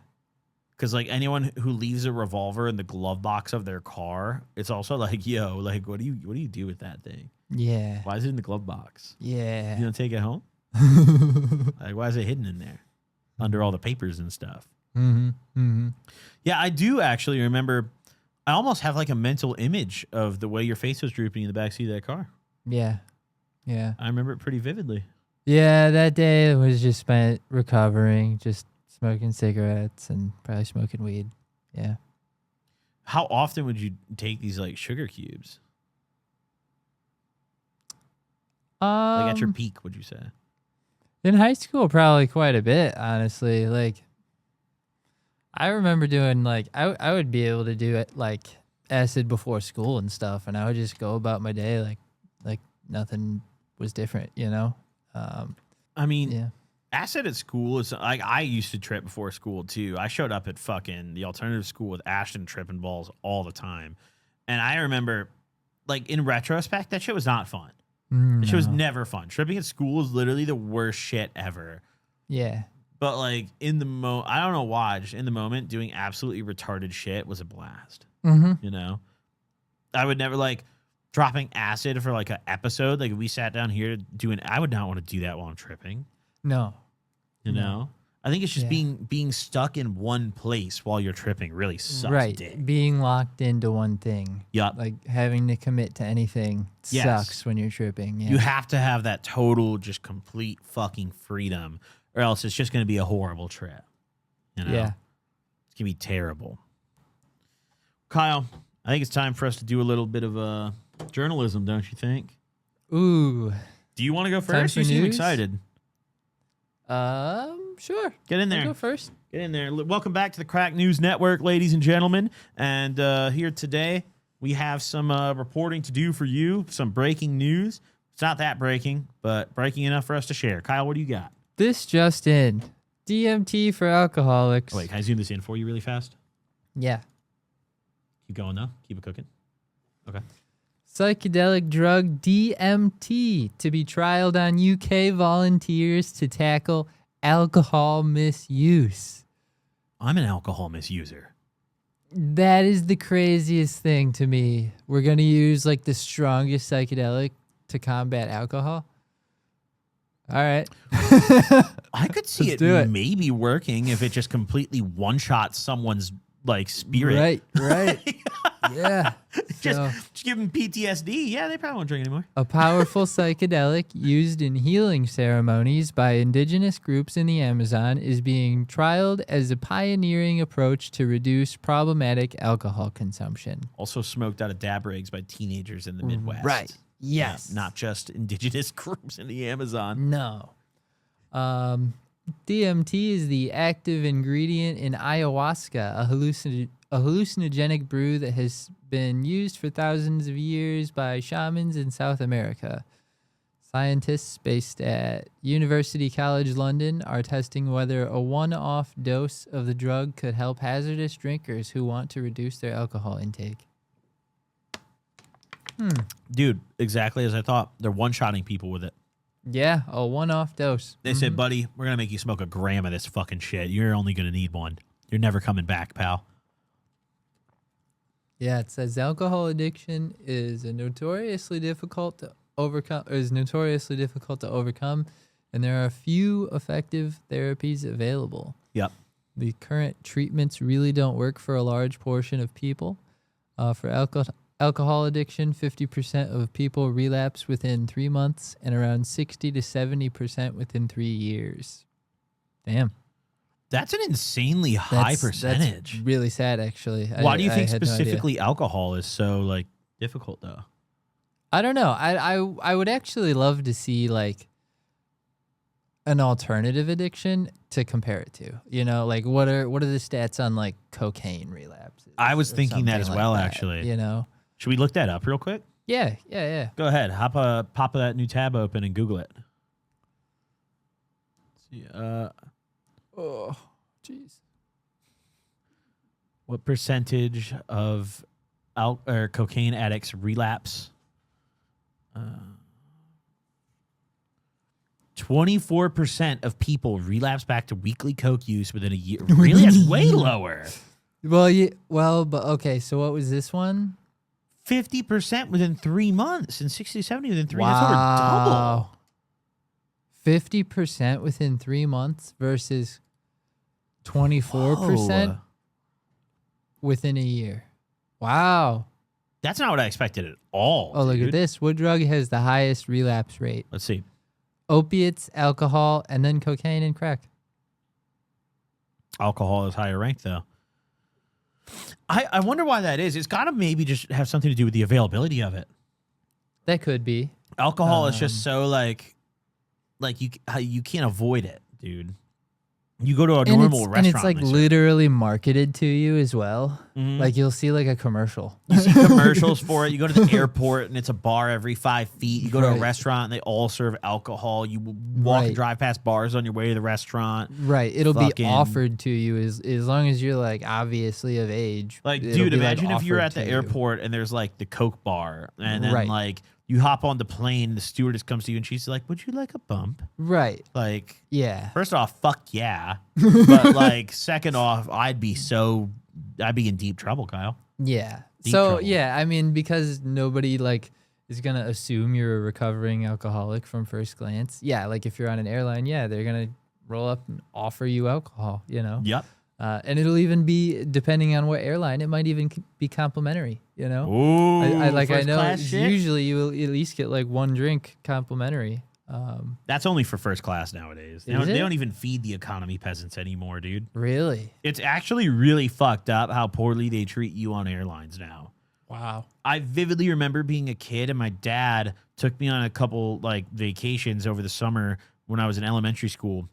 Because like anyone who leaves a revolver in the glove box of their car, it's also like, yo, like what do you do with that thing? Yeah. Why is it in the glove box? Yeah. You don't take it home? Like why is it hidden in there under all the papers and stuff? Yeah, I do actually remember. I almost have like a mental image of the way your face was drooping in the backseat of that car. Yeah. I remember it pretty vividly. Yeah, that day was just spent recovering, just smoking cigarettes and probably smoking weed. Yeah. How often would you take these like sugar cubes? Like at your peak, would you say? In high school, probably quite a bit, honestly. Like, I remember doing like I would be able to do it like acid before school and stuff, and I would just go about my day like nothing was different, I mean, Yeah. acid at school is like I used to trip before school too. I showed up at fucking the alternative school with Ashton tripping balls all the time, and I remember, like in retrospect, that shit was not fun. That shit was never fun. Tripping at school is literally the worst shit ever. Yeah. But like in the I don't know why, just in the moment, doing absolutely retarded shit was a blast. You know, I would never like dropping acid for like an episode. Like if we sat down here to do I would not want to do that while I'm tripping. No. You know, I think it's just being stuck in one place while you're tripping really sucks. Right. Dick. Being locked into one thing. Yup. Like having to commit to anything sucks when you're tripping. Yeah. You have to have that total, just complete fucking freedom, or else it's just going to be a horrible trip. You know? Yeah. It's going to be terrible. Kyle, I think it's time for us to do a little bit of journalism, don't you think? Ooh. Do you want to go Time first? for You seem news? excited. Sure. Get in I'll there. go first. Get in there. Welcome back to the Crack News Network, ladies and gentlemen. And here today, we have some reporting to do for you, some breaking news. It's not that breaking, but breaking enough for us to share. Kyle, what do you got? This just in. DMT for alcoholics. Wait, can I zoom this in for you really fast? Yeah. Keep going, though. Keep it cooking. Okay. Psychedelic drug DMT to be trialed on UK volunteers to tackle alcohol misuse. I'm an alcohol misuser. That is the craziest thing to me. We're going to use like the strongest psychedelic to combat alcohol. All right. I could see Let's do it. maybe working if it just completely one-shots someone's like spirit. Right. Yeah. Just, So, just give them PTSD. Yeah, they probably won't drink anymore. a powerful psychedelic used in healing ceremonies by indigenous groups in the Amazon is being trialed as a pioneering approach to reduce problematic alcohol consumption. Also smoked out of dab rigs by teenagers in the Midwest. Right. Yeah, Yes. not just indigenous groups in the Amazon. No. DMT is the active ingredient in ayahuasca, a hallucinogenic brew that has been used for thousands of years by shamans in South America. Scientists based at University College London are testing whether a one-off dose of the drug could help hazardous drinkers who want to reduce their alcohol intake. Dude, exactly as I thought. They're one-shotting people with it. Yeah, a one-off dose. They said, buddy, we're going to make you smoke a gram of this fucking shit. You're only going to need one. You're never coming back, pal. Yeah, it says alcohol addiction is notoriously difficult to overcome, and there are few effective therapies available. Yep. The current treatments really don't work for a large portion of people. For Alcohol addiction, 50% of people relapse within 3 months and around 60 to 70% within 3 years. Damn. That's an insanely high percentage. That's really sad, actually. Why do you think I had no idea. specifically alcohol is so like difficult though? I don't know. I would actually love to see like an alternative addiction to compare it to. You know, like what are the stats on like cocaine relapses? I was or thanking that as something well, like that, actually. You know. Should we look that up real quick? Yeah. Go ahead. Pop that new tab open and Google it. Let's see. Oh, jeez. What percentage of cocaine addicts relapse? 24% of people relapse back to weekly coke use within a year. Really? That's way lower. But okay. So what was this one? 50% within 3 months and 60 to 70 within 3. That's over double. 50% within 3 months versus 24% Whoa. within a year. Wow. That's not what I expected at all. Oh, look dude. at this. What drug has the highest relapse rate? Let's see. Opiates, alcohol, and then cocaine and crack. Alcohol is higher ranked, though. I wonder why that is. It's got to maybe just have something to do with the availability of it. That could be. Alcohol is just so like you can't avoid it, dude. You go to a normal restaurant. And it's like they serve- literally marketed to you as well. Mhm. Like you'll see like a commercial. You see commercials for it. You go to the airport and it's a bar every 5 feet. You go to a Right. restaurant and they all serve alcohol. You walk and Right. drive past bars on your way to the restaurant. Right. It'll be Fucking- offered to you as long as you're like obviously of age. Like, it'll dude, be, like, imagine if you're offered at the to you. airport and there's like the Coke bar, and then Right. like you hop on the plane, the stewardess comes to you and she's like, "Would you like a bump?" Right. Like, Yeah. first off, fuck yeah, but like, second off, I'd be in deep trouble, Kyle. Yeah. Deep So trouble. yeah, I mean, because nobody like is gonna assume you're a recovering alcoholic from first glance. Yeah, like if you're on an airline, yeah, they're gonna roll up and offer you alcohol. You know. Yep. And it'll even be depending on what airline. It might even be complimentary. You know. Ooh, I know first-class shit? usually you will at least get like one drink complimentary. That's only for first class nowadays. They Is don't, it? they don't even feed the economy peasants anymore, dude. Really? It's actually really fucked up how poorly they treat you on airlines now. Wow. I vividly remember being a kid and my dad took me on a couple like vacations over the summer when I was in elementary school.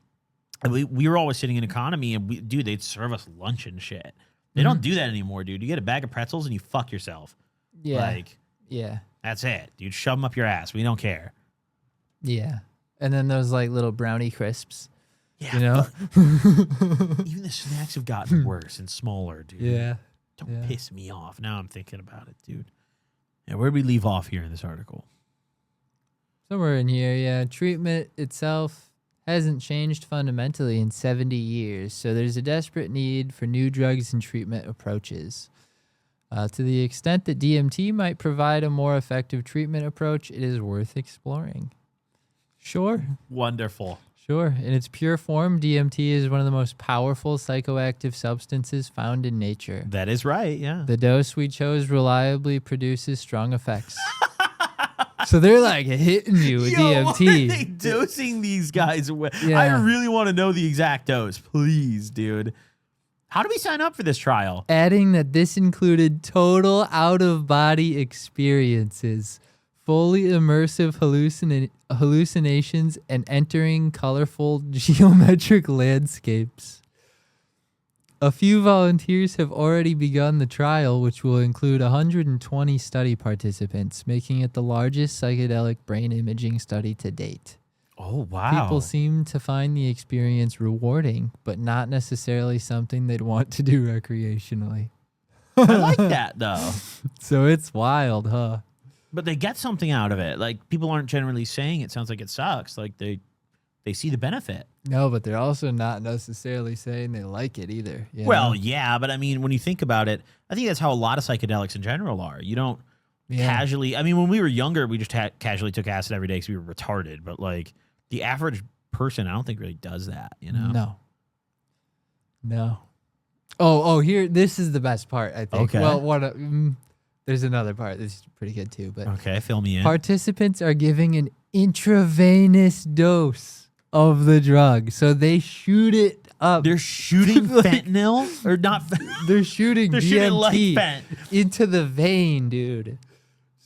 And we were always sitting in economy and they'd serve us lunch and shit. They don't do that anymore, dude. You get a bag of pretzels and you fuck yourself. Yeah. Like, Yeah. that's it, dude. Shove them up your ass. We don't care. Yeah. And then those like little brownie crisps. Yeah. You know? Even the snacks have gotten worse and smaller, dude. Yeah. Don't Yeah. piss me off. Now I'm thinking about it, dude. Yeah, where did we leave off here in this article? Somewhere in here, yeah. Treatment itself hasn't changed fundamentally in 70 years, so there's a desperate need for new drugs and treatment approaches. To the extent that DMT might provide a more effective treatment approach, it is worth exploring. Sure. Wonderful. Sure. In its pure form, DMT is one of the most powerful psychoactive substances found in nature. That is right, yeah. The dose we chose reliably produces strong effects. So they're like hitting you with DMT. What are they dosing these guys with? Yeah. I really want to know the exact dose. Please, dude. How do we sign up for this trial? Adding that this included total out-of-body experiences, fully immersive hallucinations, and entering colorful geometric landscapes. A few volunteers have already begun the trial, which will include 120 study participants, making it the largest psychedelic brain imaging study to date. Oh, wow. People seem to find the experience rewarding, but not necessarily something they'd want to do recreationally. I like that, though. So it's wild, huh? But they get something out of it. Like, people aren't generally saying it sounds like it sucks. Like, they see the benefit. No, but they're also not necessarily saying they like it either. you Well, know? yeah, but I mean, when you think about it, I think that's how a lot of psychedelics in general are. You don't casually. I mean, when we were younger, we just casually took acid every day because we were retarded. But like the average person, I don't think really does that. You know? No. Oh, here. This is the best part, I think. Okay. Well, There's another part that's pretty good too. But Okay, fill me in. participants are giving an intravenous dose of the drug, so they shoot it up. They're shooting fentanyl or not? They're shooting They're DMT shooting like fent. into the vein, dude.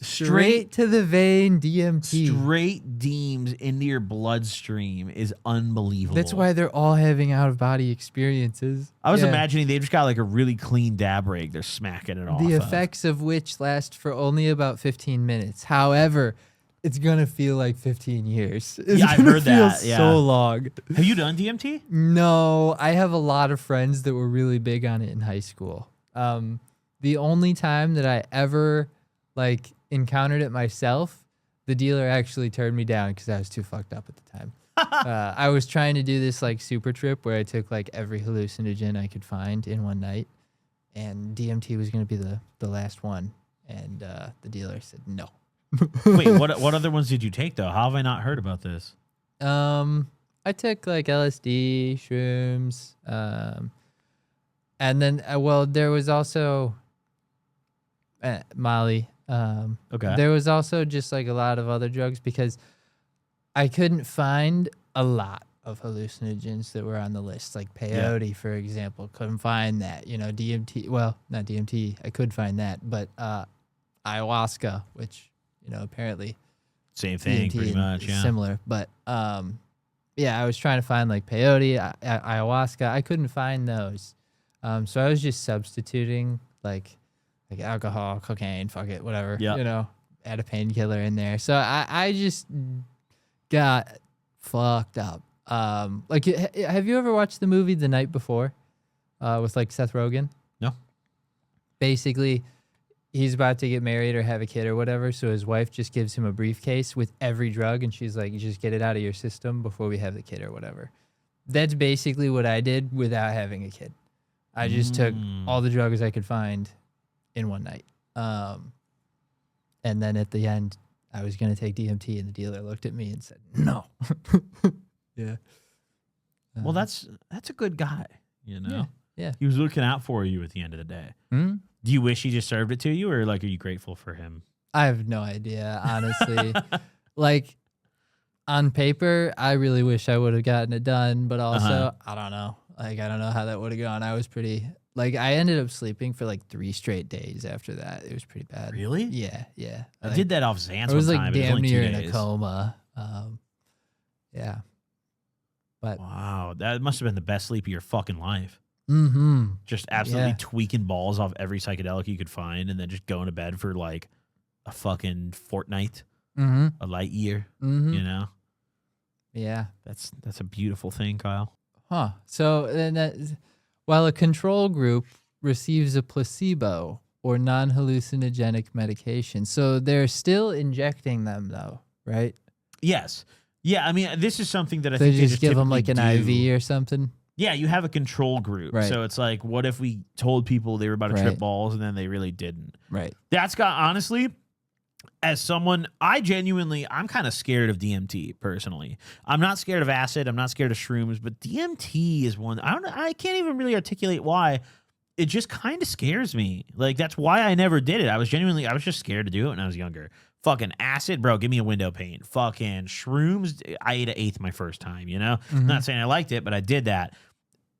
Straight to the vein, DMT. Straight deems into your bloodstream is unbelievable. That's why they're all having out of body experiences. I was Yeah. imagining they just got like a really clean dab rig. They're smacking it off. The of. effects of which last for only about 15 minutes. However, it's gonna feel like 15 years. It's Yeah, I've gonna heard feel that, yeah. so long. Have you done DMT? No, I have a lot of friends that were really big on it in high school. The only time that I ever like encountered it myself, the dealer actually turned me down because I was too fucked up at the time. I was trying to do this like super trip where I took like every hallucinogen I could find in one night, and DMT was gonna be the last one, and the dealer said no. Wait, what other ones did you take though? How have I not heard about this? I took like LSD, shrooms, and then well, there was also Molly. Okay. There was also just like a lot of other drugs because I couldn't find a lot of hallucinogens that were on the list, like peyote, for example. Couldn't find that. You know, DMT. Well, not DMT. I could find that, but ayahuasca, which you know apparently Same thing, DMT pretty much. is Yeah. similar. But yeah, I was trying to find like peyote, ayahuasca. I couldn't find those, so I was just substituting like alcohol, cocaine, fuck it, whatever. Yeah. You know, add a painkiller in there. So I just got fucked up. Like, have you ever watched the movie The Night Before, with like Seth Rogen? No. Basically, he's about to get married or have a kid or whatever, so his wife just gives him a briefcase with every drug, and she's like, just get it out of your system before we have the kid or whatever. That's basically what I did without having a kid. I just took all the drugs I could find in one night. And then at the end, I was going to take DMT, and the dealer looked at me and said, no. Yeah. Well, that's a good guy. You know. Yeah. He was looking out for you at the end of the day. Hmm? Do you wish he just served it to you, or like, are you grateful for him? I have no idea, honestly. Like, on paper, I really wish I would have gotten it done, but also, I don't know. Like, I don't know how that would have gone. I was pretty, like, I ended up sleeping for like 3 straight days after that. It was pretty bad. Really? Yeah, yeah. I did that off Xans. I was one like time, but it was damn only 2 near in a days. coma. Yeah. But, Wow, that must have been the best sleep of your fucking life. mm-hmm. Just absolutely Yeah. tweaking balls off every psychedelic you could find, and then just going to bed for like a fucking fortnight, Mm-hmm. a light year. Mm-hmm. You know, Yeah. that's a beautiful thing, Kyle. Huh. So then, while a control group receives a placebo or non-hallucinogenic medication, so they're still injecting them, though, right? Yes. Yeah, I mean, this is something that I They think they just give them like typically an do. IV or something. Yeah, you have a control group. Right. So it's like, what if we told people they were about to Right. trip balls and then they really didn't? Right. That's got, honestly, as someone, I'm kind of scared of DMT personally. I'm not scared of acid. I'm not scared of shrooms, but DMT is one. I can't even really articulate why. It just kind of scares me. Like, that's why I never did it. I was just scared to do it when I was younger. Fucking acid, bro, give me a window pane. Fucking shrooms, I ate an eighth my first time, you know? Mhm. Not saying I liked it, but I did that.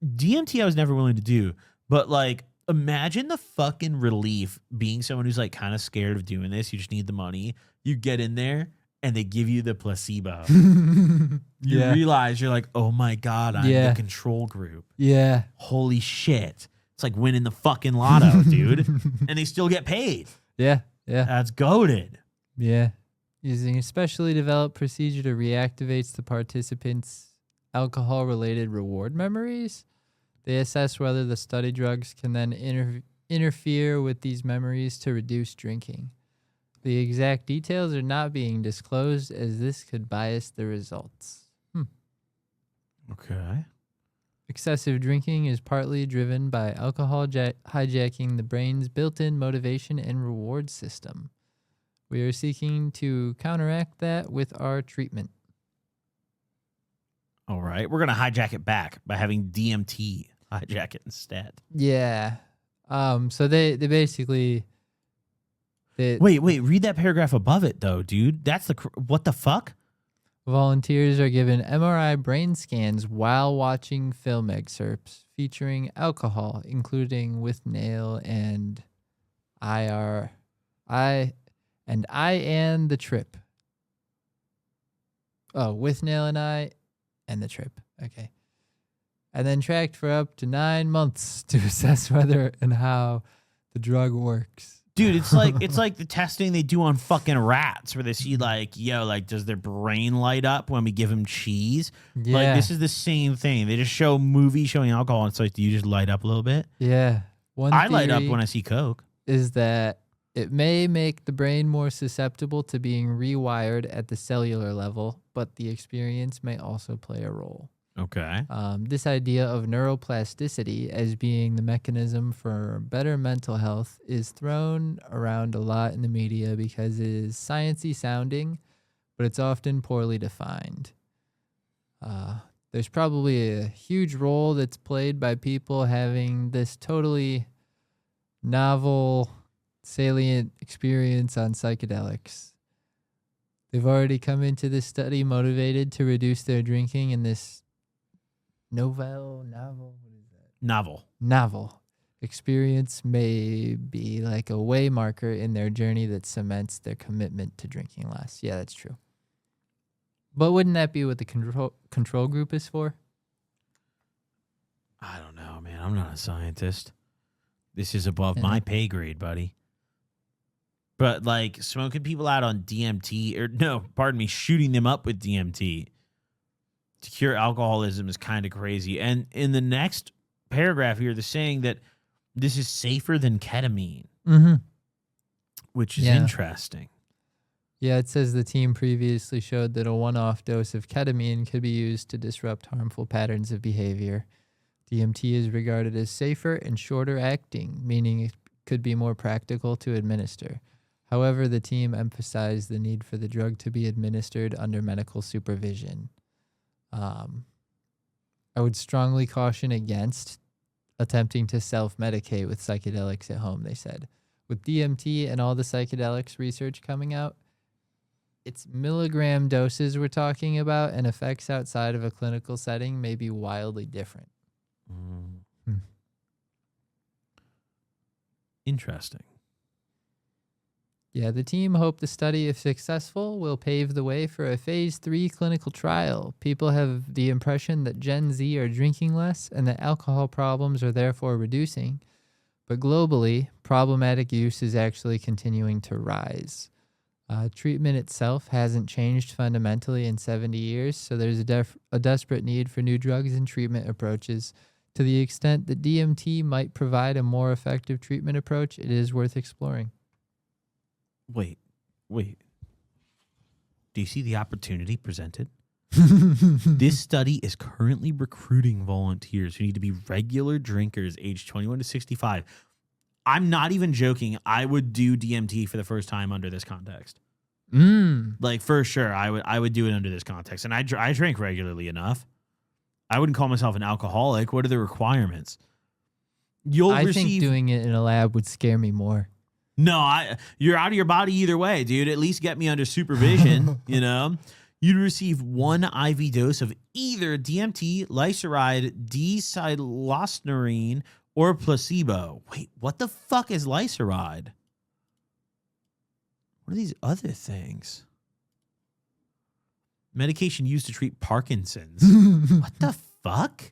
DMT I was never willing to do. But, like, imagine the fucking relief being someone who's, like, kind of scared of doing this. You just need the money. You get in there, and they give you the placebo. You Yeah. realize you're like, oh, my God, I'm Yeah. the control group. Yeah. Holy shit. It's like winning the fucking lotto, dude. And they still get paid. Yeah. Yeah. That's goated. Yeah. Using a specially developed procedure to reactivate the participants' alcohol-related reward memories. They assess whether the study drugs can then interfere with these memories to reduce drinking. The exact details are not being disclosed as this could bias the results. Okay. Excessive drinking is partly driven by alcohol hijacking the brain's built-in motivation and reward system. We are seeking to counteract that with our treatment. All right. We're going to hijack it back by having DMT hijack it instead. Yeah. So they basically Wait, read that paragraph above it, though, dude. That's what the fuck? Volunteers are given MRI brain scans while watching film excerpts featuring alcohol, including with nail and I and the trip. Oh, with nail and the trip. Okay. And then tracked for up to 9 months to assess whether and how the drug works. Dude, it's like the testing they do on fucking rats where they see does their brain light up when we give them cheese? Yeah. Like, this is the same thing. They just show movies showing alcohol, and it's like, do you just light up a little bit? Yeah. I light up when I see Coke. Is that it may make the brain more susceptible to being rewired at the cellular level, but the experience may also play a role. Okay. This idea of neuroplasticity as being the mechanism for better mental health is thrown around a lot in the media because it is sciencey sounding, but it's often poorly defined. There's probably a huge role that's played by people having this totally novel, salient experience on psychedelics. They've already come into this study motivated to reduce their drinking in this novel experience may be like a way marker in their journey that cements their commitment to drinking less. Yeah, that's true. But wouldn't that be what the control group is for? I don't know, man. I'm not a scientist. This is above my pay grade, buddy. But like smoking people out on DMT, shooting them up with DMT to cure alcoholism is kind of crazy. And in the next paragraph here, they're saying that this is safer than ketamine, which is interesting. Yeah, it says the team previously showed that a one-off dose of ketamine could be used to disrupt harmful patterns of behavior. DMT is regarded as safer and shorter acting, meaning it could be more practical to administer. However, the team emphasized the need for the drug to be administered under medical supervision. I would strongly caution against attempting to self-medicate with psychedelics at home, they said. With DMT and all the psychedelics research coming out, it's milligram doses we're talking about, and effects outside of a clinical setting may be wildly different. Interesting. Yeah, the team hope the study, if successful, will pave the way for a phase 3 clinical trial. People have the impression that Gen Z are drinking less and that alcohol problems are therefore reducing. But globally, problematic use is actually continuing to rise. Treatment itself hasn't changed fundamentally in 70 years, so there's a desperate need for new drugs and treatment approaches. To the extent that DMT might provide a more effective treatment approach, it is worth exploring. Wait. Do you see the opportunity presented? This study is currently recruiting volunteers who need to be regular drinkers aged 21 to 65. I'm not even joking. I would do DMT for the first time under this context. Like, for sure, I would do it under this context. And I drink regularly enough. I wouldn't call myself an alcoholic. What are the requirements? I think doing it in a lab would scare me more. No, you're out of your body either way, dude. At least get me under supervision, you know? You'd receive 1 IV dose of either DMT, lyseride, D-cycloserine, or placebo. Wait, what the fuck is lyseride? What are these other things? Medication used to treat Parkinson's. What the fuck?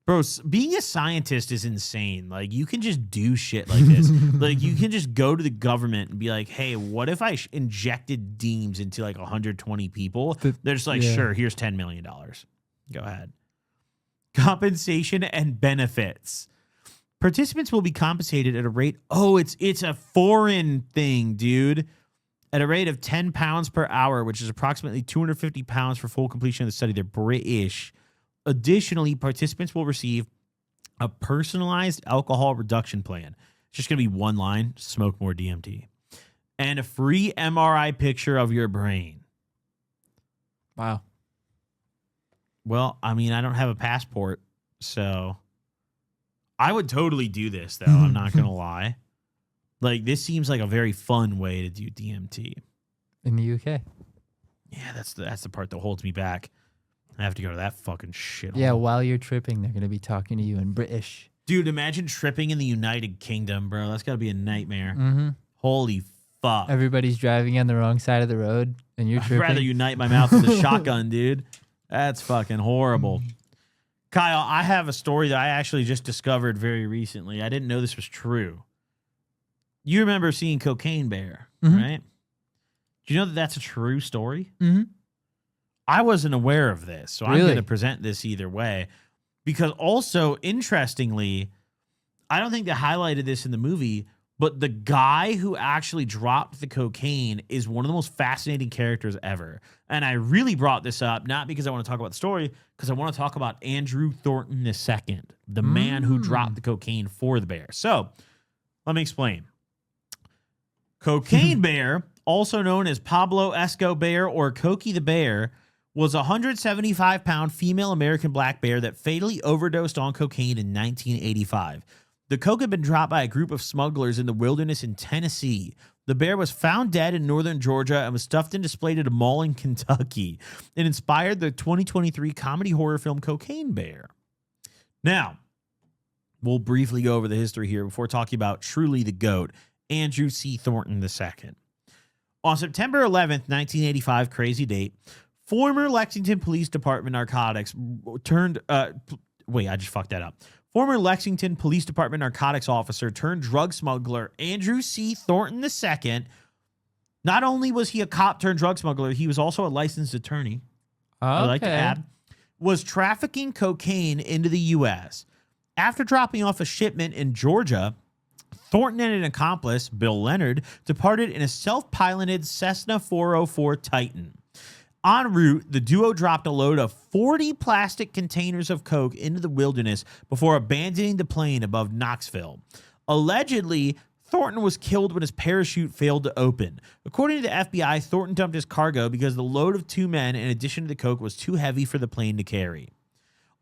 Bro, being a scientist is insane. Like, you can just do shit like this. Like, you can just go to the government and be like, hey, what if I injected Deems into like 120 people? They're just like, sure, here's $10 million. Go ahead. Compensation and benefits. Participants will be compensated at a rate. Oh, it's a foreign thing, dude. At a rate of 10 pounds per hour, which is approximately 250 pounds for full completion of the study. They're British. Additionally, participants will receive a personalized alcohol reduction plan. It's just going to be one line: smoke more DMT. And a free MRI picture of your brain. Wow. Well, I mean, I don't have a passport, so I would totally do this, though. I'm not going to lie. Like, this seems like a very fun way to do DMT. In the UK. Yeah, that's the part that holds me back. I have to go to that fucking shit. Yeah, while you're tripping, they're going to be talking to you in British. Dude, imagine tripping in the United Kingdom, bro. That's got to be a nightmare. Mm-hmm. Holy fuck. Everybody's driving on the wrong side of the road, and you're I'd tripping. rather unite my mouth with a shotgun, dude. That's fucking horrible. Kyle, I have a story that I actually just discovered very recently. I didn't know this was true. You remember seeing Cocaine Bear, right? Do you know that that's a true story? Mm-hmm. I wasn't aware of this, so I'm Really? going to present this either way. Because also, interestingly, I don't think they highlighted this in the movie, but the guy who actually dropped the cocaine is one of the most fascinating characters ever. And I really brought this up, not because I want to talk about the story, because I want to talk about Andrew Thornton II, the man who dropped the cocaine for the bear. So, let me explain. Cocaine Bear, also known as Pablo Escobar or Cokie the Bear, was a 175-pound female American black bear that fatally overdosed on cocaine in 1985. The coke had been dropped by a group of smugglers in the wilderness in Tennessee. The bear was found dead in northern Georgia and was stuffed and displayed at a mall in Kentucky. It inspired the 2023 comedy horror film Cocaine Bear. Now, we'll briefly go over the history here before talking about truly the GOAT, Andrew C. Thornton II. On September 11th, 1985, crazy date, former Lexington Police Department narcotics Former Lexington Police Department narcotics officer turned drug smuggler Andrew C. Thornton II. Not only was he a cop turned drug smuggler, he was also a licensed attorney. I like to add, was trafficking cocaine into the U.S. After dropping off a shipment in Georgia, Thornton and an accomplice, Bill Leonard, departed in a self-piloted Cessna 404 Titan. En route, the duo dropped a load of 40 plastic containers of coke into the wilderness before abandoning the plane above Knoxville. Allegedly, Thornton was killed when his parachute failed to open. According to the FBI, Thornton dumped his cargo because the load of 2 men, in addition to the coke, was too heavy for the plane to carry.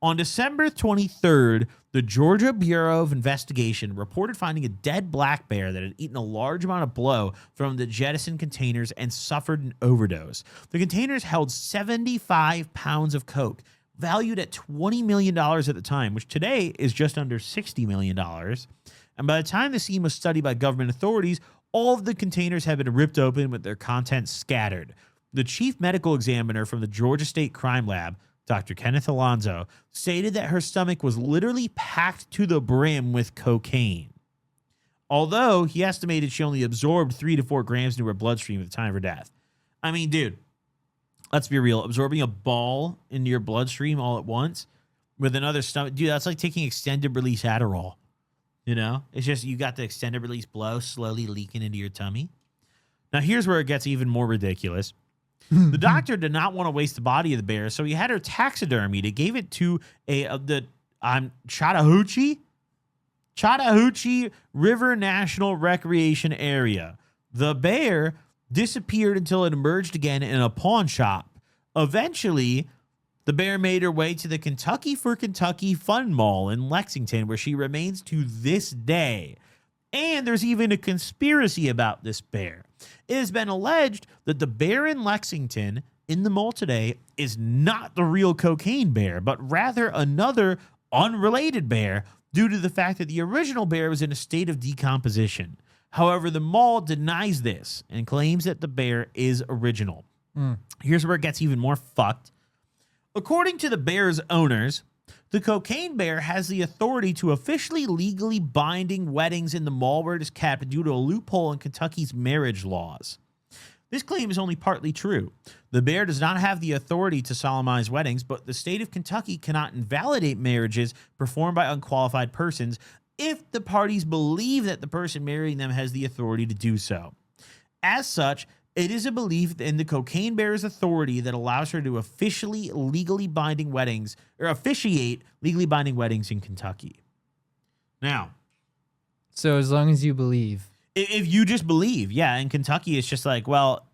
On December 23rd, the Georgia Bureau of Investigation reported finding a dead black bear that had eaten a large amount of blow from the jettisoned containers and suffered an overdose. The containers held 75 pounds of coke, valued at $20 million at the time, which today is just under $60 million. And by the time the scene was studied by government authorities, all of the containers had been ripped open with their contents scattered. The chief medical examiner from the Georgia State Crime Lab, Dr. Kenneth Alonzo, stated that her stomach was literally packed to the brim with cocaine. Although he estimated she only absorbed 3 to 4 grams into her bloodstream at the time of her death. I mean, dude, let's be real. Absorbing a ball into your bloodstream all at once with another stomach, dude, that's like taking extended release Adderall. You know, it's just you got the extended release blow slowly leaking into your tummy. Now, here's where it gets even more ridiculous. The doctor did not want to waste the body of the bear, so he had her taxidermied. He gave it to the Chattahoochee River National Recreation Area. The bear disappeared until it emerged again in a pawn shop. Eventually, the bear made her way to the Kentucky for Kentucky Fun Mall in Lexington, where she remains to this day. And there's even a conspiracy about this bear. It has been alleged that the bear in Lexington in the mall today is not the real Cocaine Bear, but rather another unrelated bear due to the fact that the original bear was in a state of decomposition. However, the mall denies this and claims that the bear is original. Here's where it gets even more fucked. According to the bear's owners, the Cocaine Bear has the authority to officially legally binding weddings in the mall where it is kept due to a loophole in Kentucky's marriage laws. This claim is only partly true. The bear does not have the authority to solemnize weddings, but the state of Kentucky cannot invalidate marriages performed by unqualified persons if the parties believe that the person marrying them has the authority to do so. As such, it is a belief in the Cocaine Bear's authority that allows her to officiate legally binding weddings in Kentucky. Now, So as long as you believe. if you just believe, yeah, in Kentucky, it's just like, well,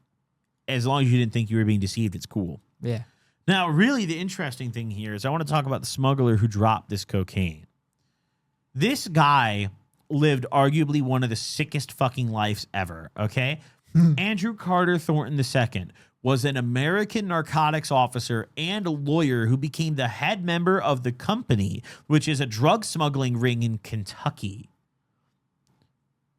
as long as you didn't think you were being deceived, it's cool. Yeah. Now, really, the interesting thing here is I want to talk about the smuggler who dropped this cocaine. This guy lived arguably one of the sickest fucking lives ever, okay? Andrew Carter Thornton II was an American narcotics officer and a lawyer who became the head member of the company, which is a drug smuggling ring in Kentucky.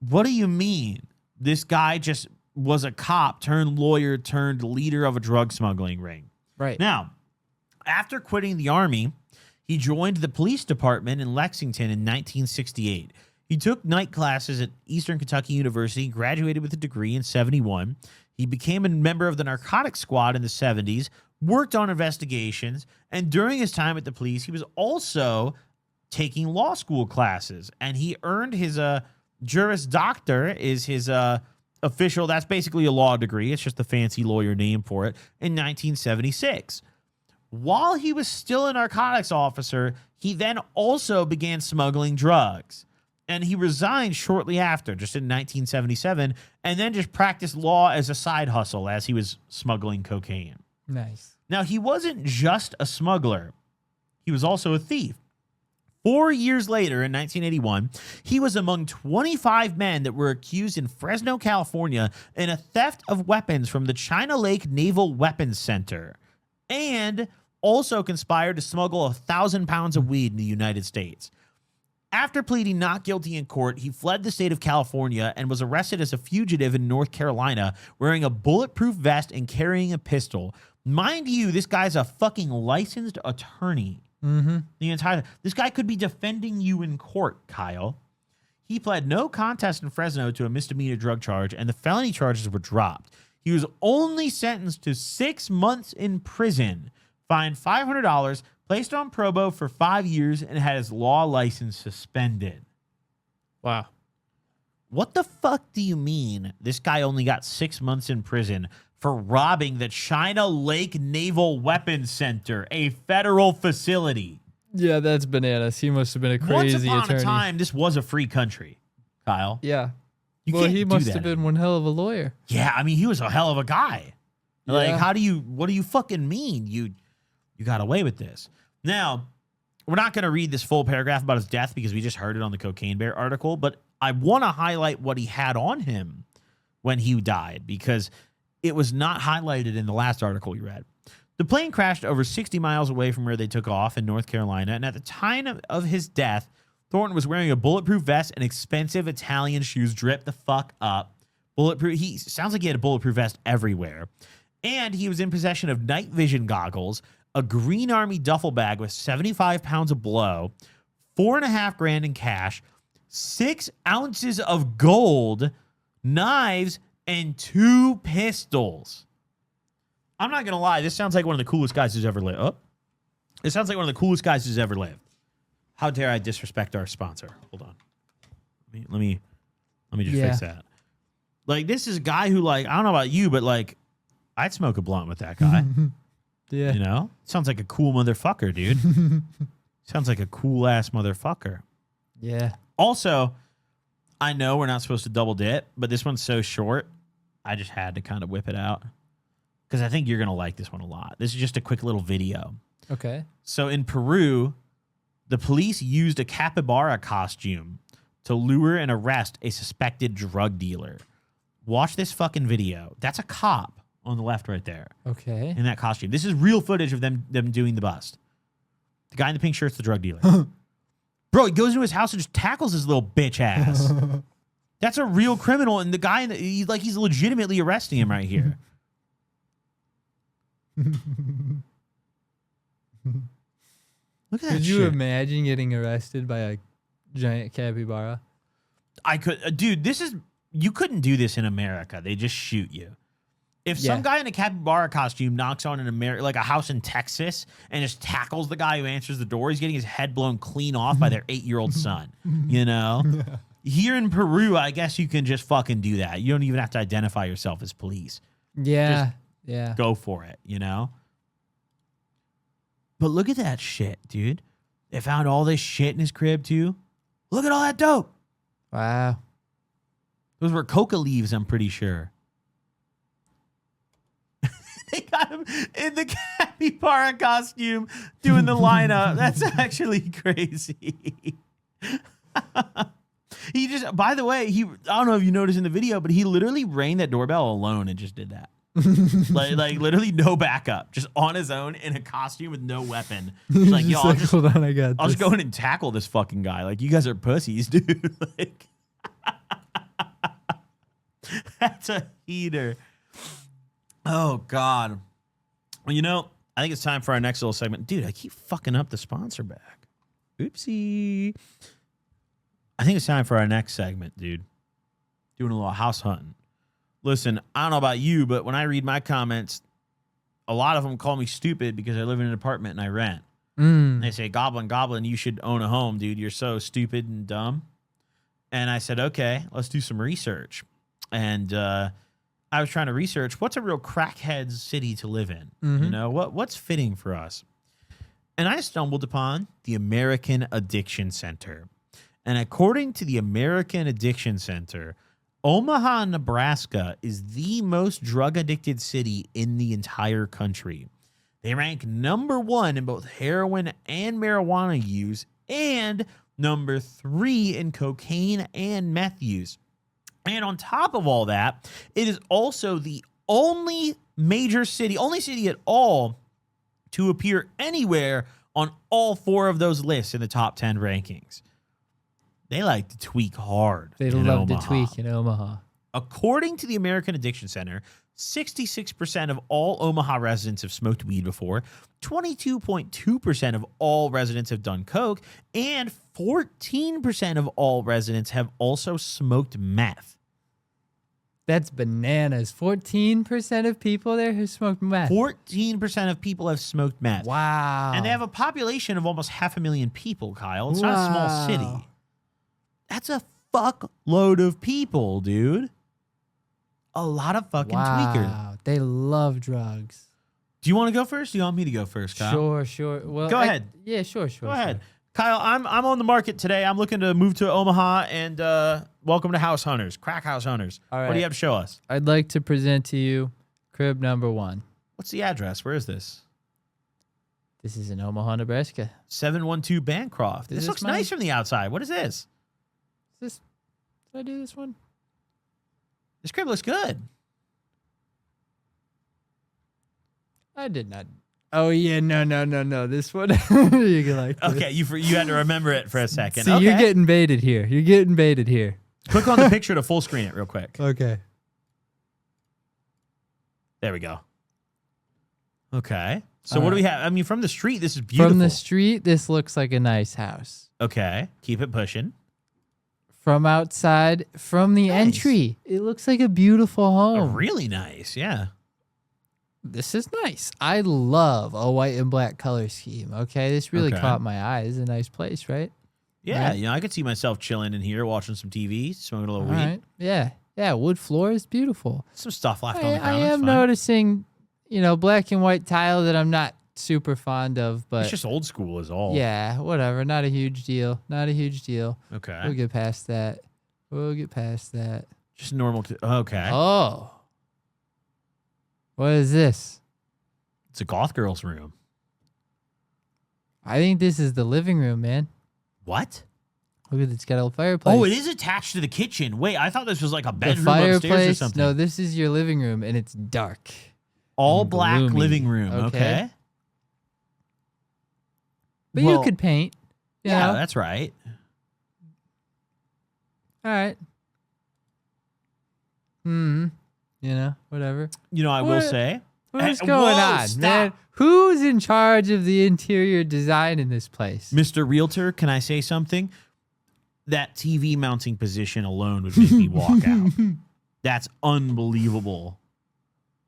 What do you mean? This guy just was a cop turned lawyer turned leader of a drug smuggling ring. Right. Now, after quitting the Army, he joined the police department in Lexington in 1968. He took night classes at Eastern Kentucky University, graduated with a degree in 71. He became a member of the narcotics squad in the 70s, worked on investigations, and during his time at the police, he was also taking law school classes. And he earned his Juris Doctor is his official, that's basically a law degree. It's just a fancy lawyer name for it, in 1976. While he was still a narcotics officer, he then also began smuggling drugs. And he resigned shortly after, just in 1977, and then just practiced law as a side hustle as he was smuggling cocaine. Nice. Now, he wasn't just a smuggler. He was also a thief. 4 years later, in 1981, he was among 25 men that were accused in Fresno, California, in a theft of weapons from the China Lake Naval Weapons Center, and also conspired to smuggle 1,000 pounds of weed in the United States. After pleading not guilty in court, he fled the state of California and was arrested as a fugitive in North Carolina, wearing a bulletproof vest and carrying a pistol. Mind you, this guy's a fucking licensed attorney. This guy could be defending you in court, Kyle. He pled no contest in Fresno to a misdemeanor drug charge, and the felony charges were dropped. He was only sentenced to 6 months in prison, fined $500, placed on probo for 5 years, and had his law license suspended. Wow. What the fuck do you mean this guy only got 6 months in prison for robbing the China Lake Naval Weapons Center, a federal facility? Yeah, that's bananas. He must have been a crazy Once upon attorney. a time, this was a free country, Kyle. Yeah. You Well, can't he do must that have been anymore. one hell of a lawyer. Yeah, I mean, he was a hell of a guy. Like, Yeah. what do you fucking mean you got away with this? Now, we're not going to read this full paragraph about his death because we just heard it on the Cocaine Bear article, but I want to highlight what he had on him when he died because it was not highlighted in the last article we read. The plane crashed over 60 miles away from where they took off in North Carolina, and at the time of his death, Thornton was wearing a bulletproof vest and expensive Italian shoes. Drip the fuck up. Bulletproof. He sounds like he had a bulletproof vest everywhere. And he was in possession of night vision goggles, a Green Army duffel bag with 75 pounds of blow, $4.5 grand in cash, 6 ounces of gold, knives, and 2 pistols. I'm not going to lie. This sounds like one of the coolest guys who's ever lived. Oh, this sounds like one of the coolest guys who's ever lived. How dare I disrespect our sponsor? Hold on. Let me just fix that. Like, this is a guy who, like, I don't know about you, but, like, I'd smoke a blunt with that guy. Yeah. You know? Sounds like a cool motherfucker, dude. Sounds like a cool-ass motherfucker. Yeah. Also, I know we're not supposed to double dip, but this one's so short, I just had to kind of whip it out. Because I think you're going to like this one a lot. This is just a quick little video. Okay. So in Peru, the police used a capybara costume to lure and arrest a suspected drug dealer. Watch this fucking video. That's a cop on the left right there Okay. in that costume. This is real footage of them doing the bust. The guy in the pink shirt's the drug dealer. Bro, he goes into his house and just tackles his little bitch ass. That's a real criminal, and the guy, he's legitimately arresting him right here. Look at that Could you shit. imagine getting arrested by a giant capybara? I could, dude. You couldn't do this in America. They just shoot you. If some guy in a capybara costume knocks on like a house in Texas and just tackles the guy who answers the door, he's getting his head blown clean off by their 8-year-old son. You know? Here in Peru, I guess you can just fucking do that. You don't even have to identify yourself as police. Yeah. Yeah. Go for it, you know? But look at that shit, dude. They found all this shit in his crib, too. Look at all that dope. Wow. Those were coca leaves, I'm pretty sure. They got him in the capybara costume doing the lineup. That's actually crazy. He just, by the way, I don't know if you noticed in the video, but he literally rang that doorbell alone and just did that. like literally no backup, just on his own in a costume with no weapon. He's like, yo, hold on, I'll just go in and tackle this fucking guy. Like, you guys are pussies, dude. Like, that's a heater. Oh, God. Well, you know, I think it's time for our next little segment. Dude, I keep fucking up the sponsor back. Oopsie. I think it's time for our next segment, dude. Doing a little house hunting. Listen, I don't know about you, but when I read my comments, a lot of them call me stupid because I live in an apartment and I rent. And they say, Goblin, you should own a home, dude. You're so stupid and dumb. And I said, okay, let's do some research. And I was trying to research what's a real crackhead city to live in. You know, what's fitting for us. And I stumbled upon the American Addiction Center. And according to the American Addiction Center, Omaha, Nebraska is the most drug-addicted city in the entire country. They rank #1 in both heroin and marijuana use and #3 in cocaine and meth use. And on top of all that, it is also the only city at all to appear anywhere on all 4 of those lists in the top 10 rankings. They like to tweak hard. They love to tweak in Omaha. According to the American Addiction Center, 66% of all Omaha residents have smoked weed before, 22.2% of all residents have done coke, and 14% of all residents have also smoked meth. That's bananas. 14% of people there who smoked meth. 14% of people have smoked meth. Wow. And they have a population of almost 500,000 people, Kyle. It's not a small city. That's a fuckload of people, dude. A lot of fucking tweakers. They love drugs. Do you want to go first? Do you want me to go first, Kyle? Sure. Well, go ahead. Yeah, sure. Go ahead. Kyle, I'm on the market today. I'm looking to move to Omaha, and welcome to House Hunters, Crack House Hunters. All right. What do you have to show us? I'd like to present to you crib #1. What's the address? Where is this? This is in Omaha, Nebraska. 712 Bancroft. Is This this looks mine? nice from the outside. What is this? Did I do this one? This crib looks good. I did not. Oh yeah, no. This one. You can like this. Okay, you had to remember it for a second. See, okay. you're getting baited here. Click on the picture to full screen it real quick. Okay. There we go. Okay. So what do we have? I mean, from the street, this is beautiful. From the street, this looks like a nice house. Okay. Keep it pushing. From outside, from the Nice. entry, it looks like a beautiful home. Really nice. Yeah. This is nice. I love a white and black color scheme. Okay, this really Okay. caught my eye. It's a nice place, right? Yeah. Right. You know, I could see myself chilling in here, watching some TV, smoking a little All weed. right. Yeah. Wood floor is beautiful. Some stuff left on the I ground. am That's fine. noticing, black and white tile that I'm not super fond of, but It's just old school is all. yeah, whatever. Not a huge deal. Okay. We'll get past that. Just normal. Okay. Oh. What is this? It's a goth girl's room. I think this is the living room, man. What? Look at it's got a fireplace. Oh, it is attached to the kitchen. Wait, I thought this was like a The bedroom upstairs or fireplace. something. No, this is your living room, and it's dark. All and black gloomy. living room. Okay. Okay. But Well, you could paint. You Yeah, know? that's right. All right. Whatever. You know, I will What? say. What's Hey, going whoa, on, stop. man? Who's in charge of the interior design in this place? Mr. Realtor, can I say something? That TV mounting position alone would make me walk out. That's unbelievable.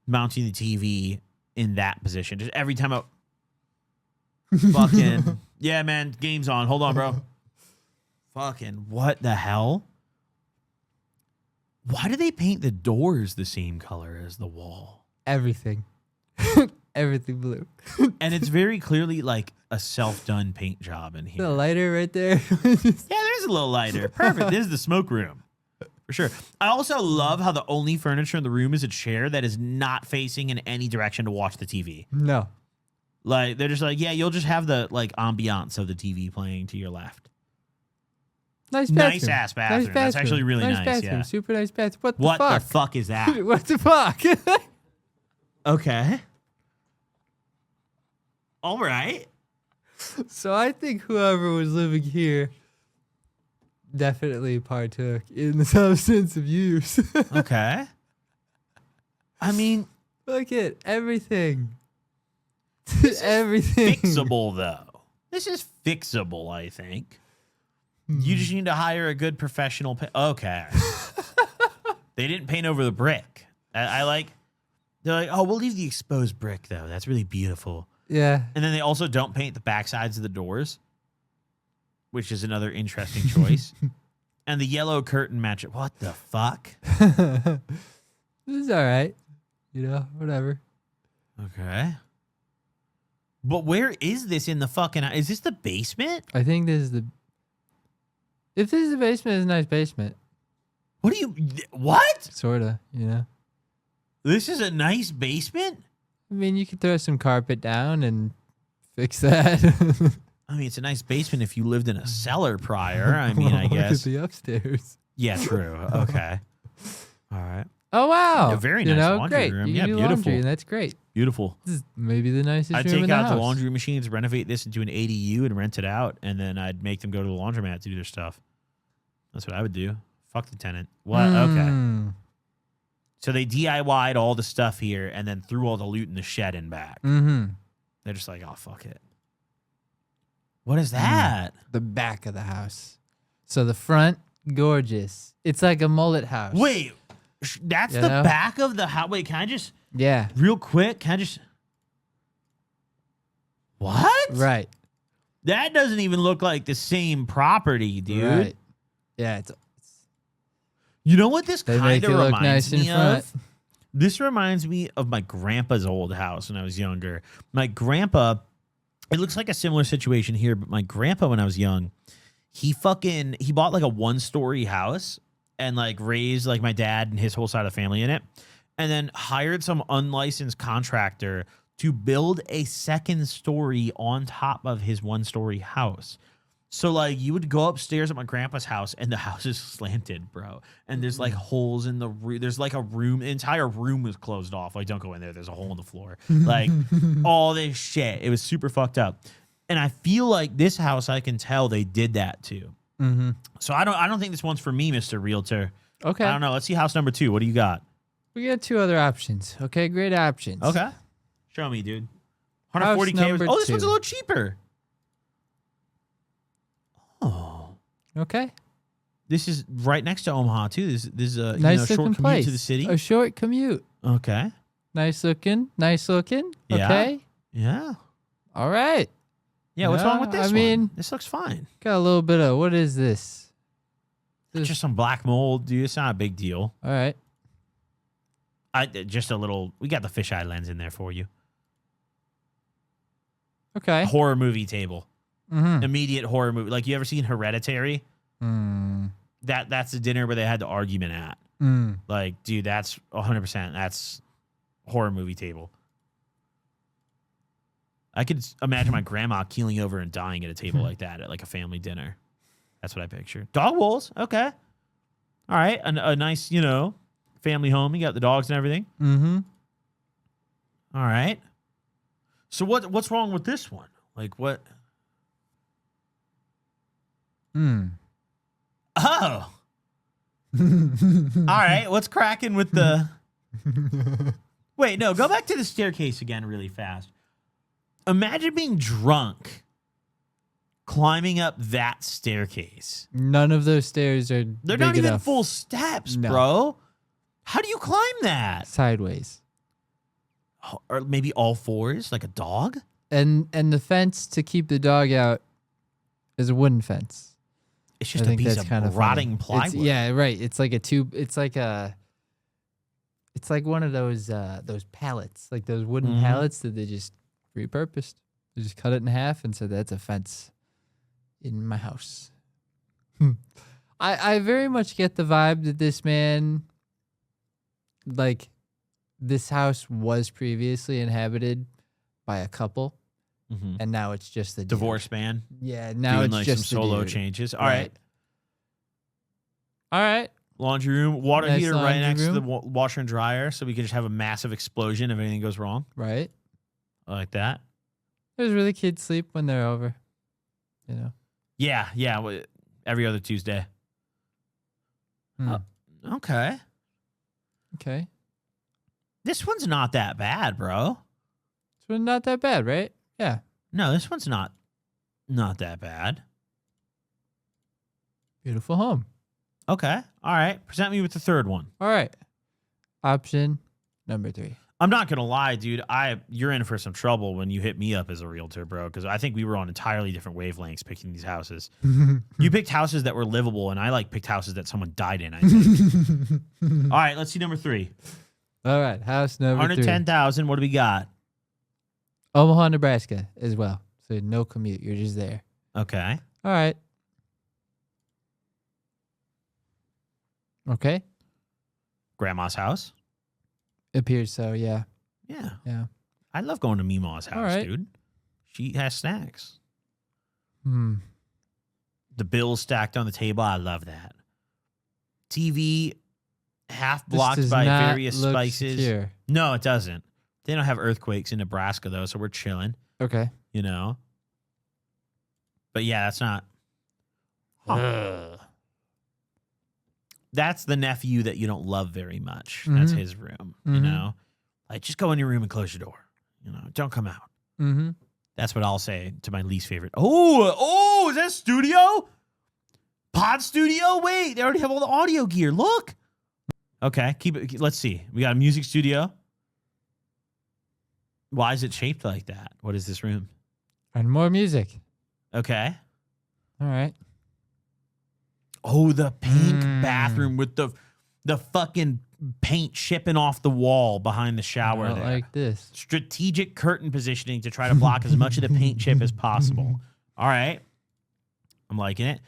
Mounting the TV in that position. Just every time I fucking yeah, man, game's on. Hold on, bro. Fucking what the hell? Why do they paint the doors the same color as the wall? Everything. Everything blue. And it's very clearly like a self-done paint job in here. The lighter right there. Yeah, there's a little lighter. Perfect. This is the smoke room. For sure. I also love how the only furniture in the room is a chair that is not facing in any direction to watch the TV. No. Like, they're just like, yeah, you'll just have the, like, ambiance of the TV playing to your left. Nice Nice bathroom. ass bathroom. That's actually really nice, bathroom. yeah. Super nice bathroom. What What the the fuck? fuck is that? What the fuck? Okay. All right. So I think whoever was living here definitely partook in the substance abuse. Okay. I mean, Look at everything. Everything. fixable though. This is fixable, I think. You just need to hire a good professional. Okay. They didn't paint over the brick. I like. They're like, oh, we'll leave the exposed brick though. That's really beautiful. Yeah. And then they also don't paint the back sides of the doors, which is another interesting choice. And the yellow curtain match it. What the fuck? This is all right. You know, whatever. Okay. But where is this in the fucking... Is this the basement? I think this is the... If this is the basement, it's a nice basement. What do you... What? Sorta, you know? This is a nice basement? I mean, you could throw some carpet down and fix that. I mean, it's a nice basement if you lived in a cellar prior. I mean, I Look at guess. the upstairs. Yeah, true. Okay. All right. Oh, wow. A very you nice know, laundry great. room. You Yeah, can do beautiful. laundry, and that's great. Beautiful. This is maybe the nicest I'd room in take the out house. the laundry machines, renovate this into an ADU, and rent it out. And then I'd make them go to the laundromat to do their stuff. That's what I would do. Fuck the tenant. What? Okay. Mm. So they DIY'd all the stuff here and then threw all the loot in the shed and back. Mm-hmm. They're just like, oh, fuck it. What is that? The back of the house. So the front, gorgeous. It's like a mullet house. Wait, that's You the know? back of the house. Wait, can I just, Yeah. real quick, can I just. What? Right. That doesn't even look like the same property, dude. Right. Yeah. You know what this They kind make of it look reminds nice in me front. of? This reminds me of my grandpa's old house when I was younger. My grandpa, it looks like a similar situation here, but my grandpa when I was young, he bought like a 1-story house and like raised like my dad and his whole side of the family in it, and then hired some unlicensed contractor to build a 2nd story on top of his 1-story house. So like you would go upstairs at my grandpa's house and the house is slanted, bro. And there's like holes in the roof. There's like a room, the entire room was closed off. Like don't go in there. There's a hole in the floor. Like all this shit. It was super fucked up. And I feel like this house, I can tell they did that too. Mm-hmm. So I don't think this one's for me, Mr. Realtor. Okay. I don't know. Let's see house number 2. What do you got? We got 2 other options. Okay, great options. Okay. Show me, dude. House 140K. number Oh, this one's a 2. little cheaper. Oh. Okay. This is right next to Omaha too. This is a Nice short looking commute place. to the city. A short commute. Okay. Nice looking. Nice looking. Yeah. Okay. Yeah. All right. Yeah. What's wrong with Yeah, this I mean- one? This looks fine. Got a little bit of what is this? It's just some black mold, dude. It's not a big deal. All right. Just a little. We got the fisheye lens in there for you. Okay. Horror movie table. Mm-hmm. Immediate horror movie. Like you ever seen Hereditary? Mm. That's the dinner where they had the argument at. Mm. Like, dude, that's 100%. That's horror movie table. I could imagine my grandma keeling over and dying at a table like that at like a family dinner. That's what I picture. Dog walls. Okay. All right. A nice, family home. You got the dogs and everything. Mm-hmm. All right. So what's wrong with this one? Like what? Mm. Oh. All right. What's cracking with the... Wait, no. Go back to the staircase again really fast. Imagine being drunk climbing up that staircase. None of those stairs are They're big not even enough. full steps, No. bro. How do you climb that? Sideways. Or maybe all fours, like a dog? And the fence to keep the dog out is a wooden fence. It's I just a think piece that's of kind of rotting funny. plywood. Yeah, right. It's like a tube. It's like one of those pallets, like those wooden Mhm. pallets that they just repurposed. They just cut it in half and said that's a fence in my house. I very much get the vibe that this man, like, this house was previously inhabited by a couple, Mhm. and now it's just the dude. Divorce man. Yeah, now doing it's like just some the solo dude. changes. All right. All right. Laundry room, water Nice heater right laundry next to the room. washer and dryer, so we could just have a massive explosion if anything goes wrong. Right. I like that. There's really kids sleep when they're over. You know. Yeah, every other Tuesday. Hmm. Okay. Okay. This one's not that bad, bro. So not that bad, right? Yeah. No, this one's not that bad. Beautiful home. Okay. All right. Present me with the third one. All right. Option number 3. I'm not gonna lie, dude. You're in for some trouble when you hit me up as a realtor, bro, because I think we were on entirely different wavelengths picking these houses. You picked houses that were livable, and I picked houses that someone died in, I think. All right, let's see number 3. All right. House number 3. 110,000. What do we got? Omaha, Nebraska as well. So no commute. You're just there. Okay. All right. Okay. Grandma's house. Appears so, yeah. Yeah. Yeah. I love going to Meemaw's house, right. dude. She has snacks. Hmm. The bills stacked on the table. I love that. TV half blocked by various spices. Secure. No, it doesn't. They don't have earthquakes in Nebraska, though, so we're chilling, Okay. you know? But yeah, that's not. That's the nephew that you don't love very much. That's his room, you know? Just go in your room and close your door. You know, don't come out. Mm-hmm. That's what I'll say to my least favorite. Oh, is that studio? Pod studio? Wait, they already have all the audio gear. Look. Okay, keep it. Let's see. We got a music studio. Why is it shaped like that? What is this room? And more music. Okay. All right. Oh, the pink bathroom with the fucking paint shipping off the wall behind the shower I don't there. like this. Strategic curtain positioning to try to block as much of the paint chip as possible. All right. I'm liking it.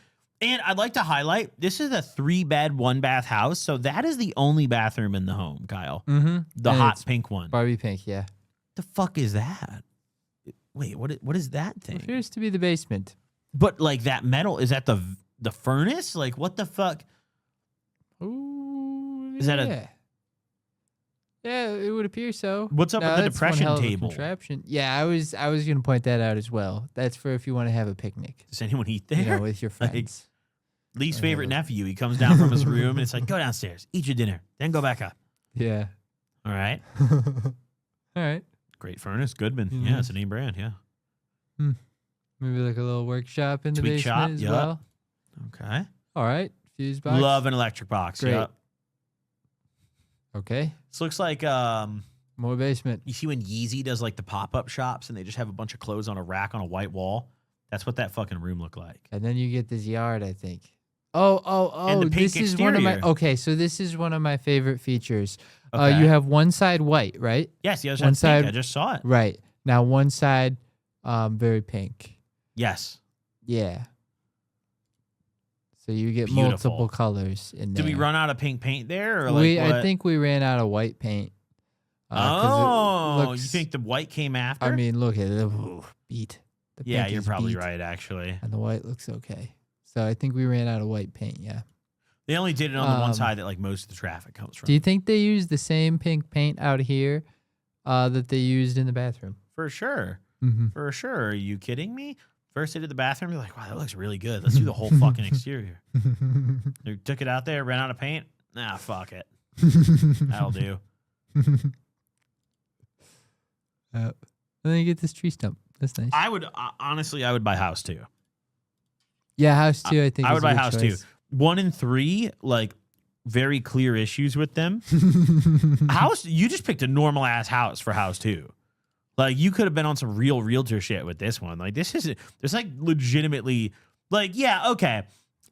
And I'd like to highlight, this is a 3-bed, 1-bath house. So that is the only bathroom in the home, Kyle. Mm-hmm. The And hot it's pink one. Barbie pink, yeah. The fuck is that? Wait, what is that thing? Appears to be the basement. But that metal, is that the furnace? What the fuck? Ooh, Is that yeah. Yeah, it would appear so. What's up with the that's one depression hell of a table? Contraption. Yeah, I was gonna point that out as well. That's for if you want to have a picnic, Does anyone eat there? you know, with your friends. Least favorite nephew. He comes down from his room and it's like, go downstairs, eat your dinner, then go back up. Yeah. All right. All right. Great furnace, Goodman. Mhm. Yeah, it's a name brand. Yeah. Maybe like a little workshop in the Tweak basement shop, as yup. well. Okay. All right. Fuse box. Love an electric box. Great. Yep. Okay. This looks like More basement. you see when Yeezy does the pop-up shops and they just have a bunch of clothes on a rack on a white wall. That's what that fucking room looked like. And then you get this yard, I think. Oh, And the pink this is one of my exterior. okay, so this is one of my favorite features. Okay. You have one side white, right? Yes, the other one side's pink. side- I just saw it. Right. Now one side very pink. Yes. Yeah. So you get Beautiful. multiple colors in there. Did we run out of pink paint there, or I what? think we ran out of white paint. 'Cause it You looks- think the white came after? I mean, look at it. Ooh, beat. The yeah, pink you're is probably beat, right, actually. And the white looks okay. So I think we ran out of white paint, yeah. They only did it on the one Um, side that most of the traffic comes from. Do you think they used the same pink paint out here that they used in the bathroom? For sure. Mm-hmm. For sure. Are you kidding me? First they did the bathroom, you're like, wow, that looks really good. Let's do the whole fucking exterior. They took it out there, ran out of paint. Nah, fuck it. That'll do. And then you get this tree stump. That's nice. I would, honestly, I would buy house too. Yeah, house two, I think. I is would a buy good house too. choice. 1 and 3, very clear issues with them. House, you just picked a normal ass house for house 2. You could have been on some real realtor shit with this one. This is, there's legitimately, yeah, okay.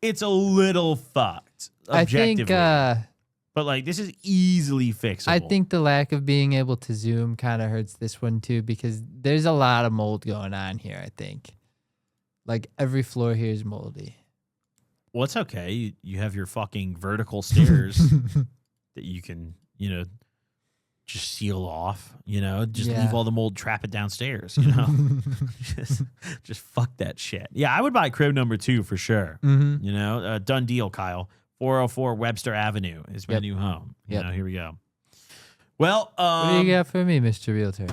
It's a little fucked. I think Objectively. But this is easily fixable. I think the lack of being able to zoom kind of hurts this one too, because there's a lot of mold going on here, I think. Every floor here is moldy. Well, it's okay. You have your fucking vertical stairs that you can, just seal off, just Yeah. leave all the mold, trap it downstairs, just fuck that shit. Yeah, I would buy crib number 2 for sure. Mm-hmm. Done deal, Kyle. 404 Webster Avenue is my Yep. new home. Yep. Here we go. Well, What do you got for me, Mr. Realtor?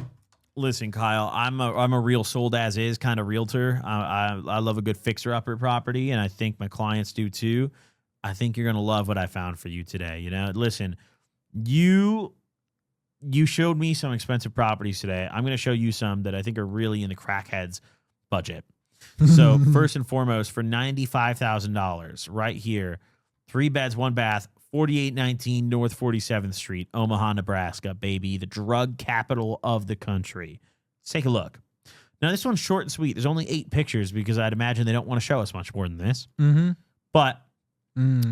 listen, Kyle, I'm a real sold as is kind of realtor. I love a good fixer upper property, and I think my clients do too. I think you're gonna love what I found for you today. Listen, you showed me some expensive properties today. I'm gonna show you some that I think are really in the crackheads budget. So first and foremost, for $95,000, right here, 3 beds, 1 bath, 4819 North 47th Street, Omaha, Nebraska, baby, the drug capital of the country. Let's take a look. Now, this one's short and sweet. There's only 8 pictures because I'd imagine they don't want to show us much more than this. Mm-hmm. But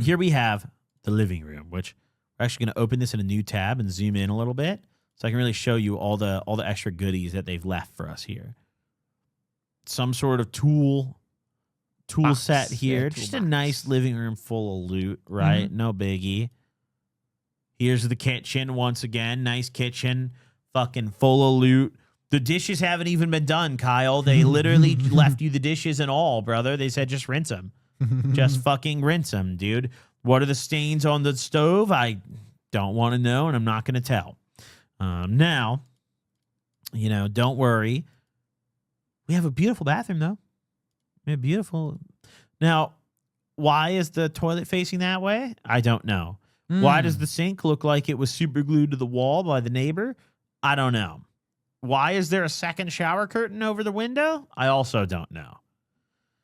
here we have the living room, which we're actually going to open this in a new tab and zoom in a little bit so I can really show you all the extra goodies that they've left for us here. Some sort of tool Box. set here. Yeah, Just tool a box. nice living room full of loot, right? No biggie. Here's the kitchen once again. Nice kitchen. Fucking full of loot. The dishes haven't even been done, Kyle. They literally left you the dishes and all, brother. They said just rinse them. Just fucking rinse them, dude. What are the stains on the stove? I don't want to know, and I'm not going to tell. Now, don't worry. We have a beautiful bathroom, though. Beautiful. Now, why is the toilet facing that way? I don't know. Why does the sink look like it was super glued to the wall by the neighbor? I don't know. Why is there a second shower curtain over the window? I also don't know.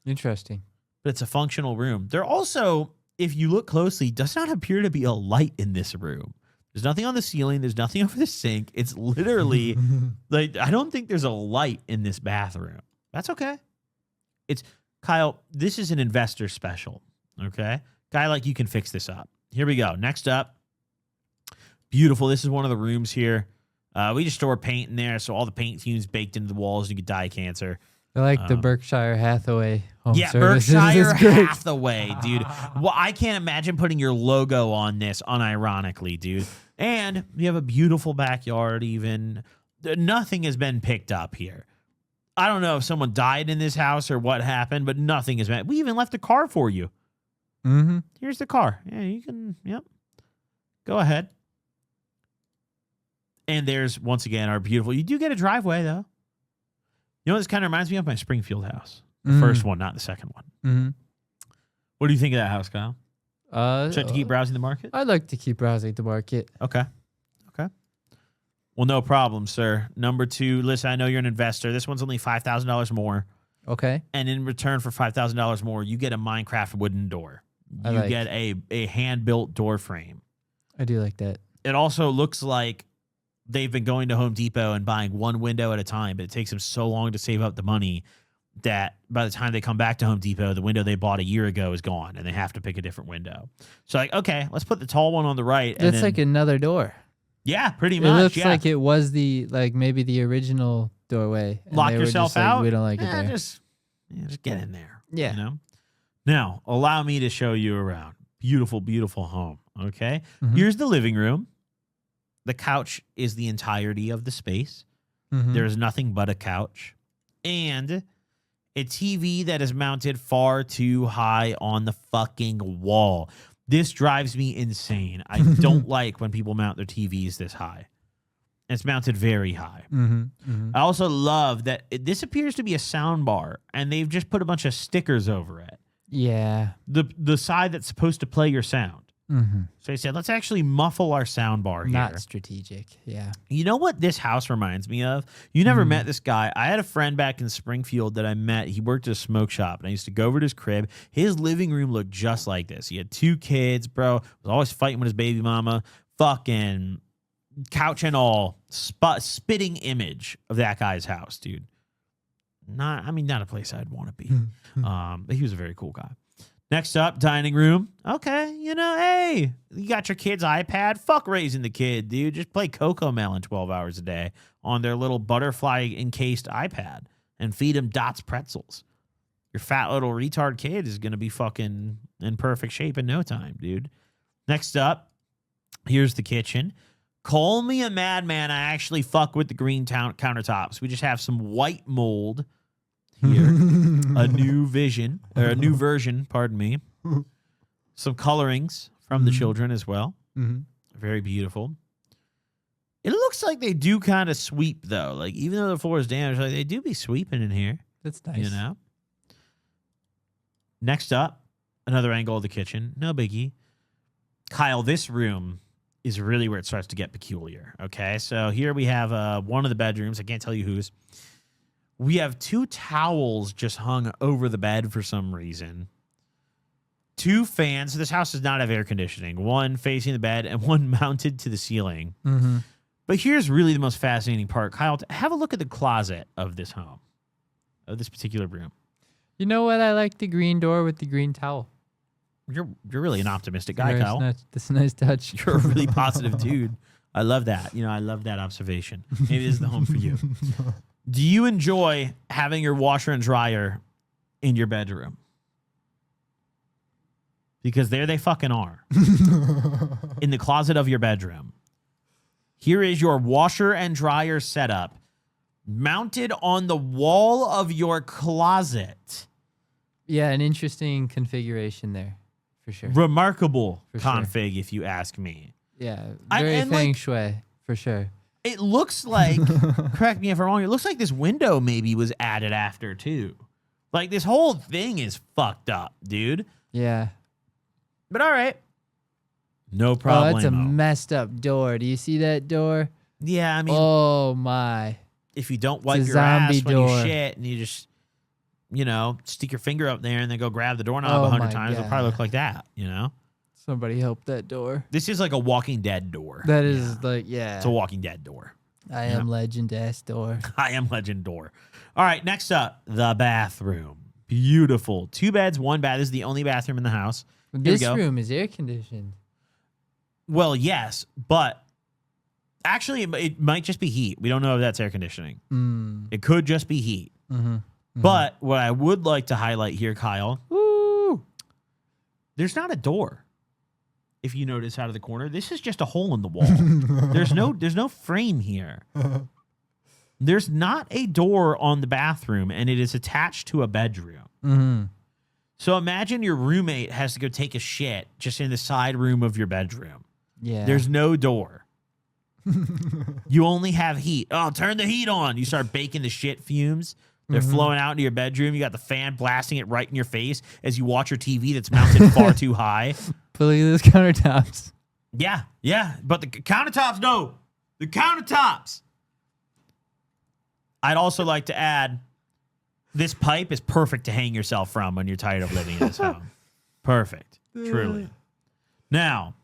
Interesting. But it's a functional room. There also, if you look closely, does not appear to be a light in this room. There's nothing on the ceiling. There's nothing over the sink. It's literally like, I don't think there's a light in this bathroom. That's okay. Kyle, this is an investor special. Okay. Guy like you can fix this up. Here we go. Next up. Beautiful. This is one of the rooms here. We just store paint in there. So all the paint fumes baked into the walls. You could die of cancer. I like the Berkshire Hathaway home Yeah, services. Berkshire It's great. Hathaway, dude. Well, I can't imagine putting your logo on this unironically, dude. And you have a beautiful backyard even. Nothing has been picked up here. I don't know if someone died in this house or what happened, but nothing has been. We even left a car for you. Mm-hmm. Here's the car. Yeah, you can, yep. Go ahead. And there's, once again, our beautiful, you do get a driveway, though. You know what this kind of reminds me of? My Springfield house. The first one, not the second one. Mm-hmm. What do you think of that house, Kyle? Should I keep browsing the market? I'd like to keep browsing the market. Okay. Well, no problem, sir. Number 2, listen, I know you're an investor. This one's only $5,000 more. Okay. And in return for $5,000 more, you get a Minecraft wooden door. You get a hand-built door frame. I do like that. It also looks like they've been going to Home Depot and buying one window at a time, but it takes them so long to save up the money that by the time they come back to Home Depot, the window they bought a year ago is gone, and they have to pick a different window. So, like, okay, let's put the tall one on the right. And That's then, like another door. yeah, pretty It much. looks Yeah. like it was maybe the original doorway. and Lock they were yourself just like, out. We don't like it there. Just get in there. Yeah. You know? Now, allow me to show you around. Beautiful, beautiful home. Okay. Mhm. Here's the living room. The couch is the entirety of the space. Mhm. There is nothing but a couch and a TV that is mounted far too high on the fucking wall. This drives me insane. I don't like when people mount their TVs this high. It's mounted very high. Mhm. Mhm. I also love that this appears to be a sound bar, and they've just put a bunch of stickers over it. Yeah. The side that's supposed to play your sound. Mm-hmm. So they said, let's actually muffle our sound bar here. Not strategic. Yeah. You know what this house reminds me of? You never met this guy. I had a friend back in Springfield that I met. He worked at a smoke shop, and I used to go over to his crib. His living room looked just like this. He had 2 kids, bro. Was always fighting with his baby mama. Fucking couch and all. Spitting image of that guy's house, dude. Not a place I'd want to be. But he was a very cool guy. Next up, dining room. Okay, hey, you got your kid's iPad. Fuck raising the kid, dude. Just play Coco Melon 12 hours a day on their little butterfly encased iPad and feed him Dots pretzels. Your fat little retard kid is going to be fucking in perfect shape in no time, dude. Next up, here's the kitchen. Call me a madman. I actually fuck with the green countertops. We just have some white mold here. a new version, pardon me. Some colorings from the children as well. Mm-hmm. Very beautiful. It looks like they do kind of sweep, though. Like, even though the floor is damaged, like, they do be sweeping in here. That's nice. You know? Next up, another angle of the kitchen. No biggie. Kyle, this room is really where it starts to get peculiar. Okay, so here we have one of the bedrooms. I can't tell you whose. We have 2 towels just hung over the bed for some reason. 2 fans. This house does not have air conditioning. One facing the bed and one mounted to the ceiling. Mm-hmm. But here's really the most fascinating part. Kyle, have a look at the closet of this home, of this particular room. You know what? I like the green door with the green towel. You're really an optimistic guy, Kyle. That's a nice touch. You're a really positive dude. I love that. You know, I love that observation. Maybe this is the home for you. Do you enjoy having your washer and dryer in your bedroom? Because there they fucking are. In the closet of your bedroom. Here is your washer and dryer setup mounted on the wall of your closet. Yeah, an interesting configuration there, for sure. Remarkable For sure. config, if you ask me. Yeah, very feng shui, for sure. It looks like, correct me if I'm wrong, it looks like this window maybe was added after, too. Like, this whole thing is fucked up, dude. Yeah. But all right. No Oh, problem. that's a messed up door. Do you see that door? Yeah, I mean, Oh, my. if you don't wipe a your ass zombie when you door. shit and you just, you know, stick your finger up there and then go grab the doorknob Oh 100 my times, it'll God. probably look like that, you know? Somebody help that door. This is like a Walking Dead door. That is like, yeah. It's a Walking Dead door. I am legend ass door. I am Legend door. All right, next up, the bathroom. Beautiful. 2 beds, 1 bath. This is the only bathroom in the house. Here we This go. room is air conditioned. Well, yes, but actually, it might just be heat. We don't know if that's air conditioning. It could just be heat. Mm-hmm. But what I would like to highlight here, Kyle, Woo! there's not a door. If you notice out of the corner, this is just a hole in the wall. there's no frame here. There's not a door on the bathroom, and it is attached to a bedroom. Mm-hmm. So imagine your roommate has to go take a shit just in the side room of your bedroom. Yeah. There's no door. You only have heat. Oh, turn the heat on. You start baking the shit fumes. They're flowing out into your bedroom. You got the fan blasting it right in your face as you watch your TV that's mounted far too high. Fully those countertops. Yeah, yeah. But the countertops, no. The countertops. I'd also like to add, this pipe is perfect to hang yourself from when you're tired of living in this home. Perfect. Truly. Now,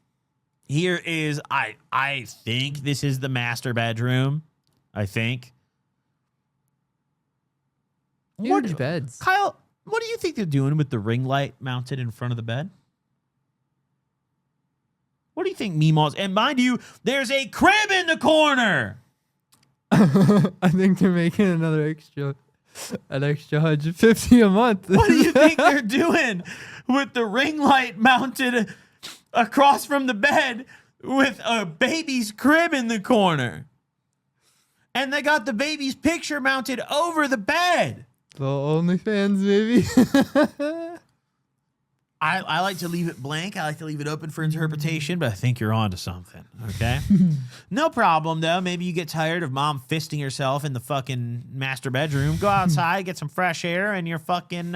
here is, I think this is the master bedroom. I think. Huge beds. Kyle, what do you think they're doing with the ring light mounted in front of the bed? What do you think, Meemaws? And mind you, there's a crib in the corner. I think they're making an extra 150 a month. What do you think they're doing with the ring light mounted across from the bed with a baby's crib in the corner? And they got the baby's picture mounted over the bed. Well, OnlyFans, maybe. I like to leave it blank. I like to leave it open for interpretation, but I think you're onto something, okay? No problem, though. Maybe you get tired of mom fisting herself in the fucking master bedroom. Go outside, get some fresh air in your fucking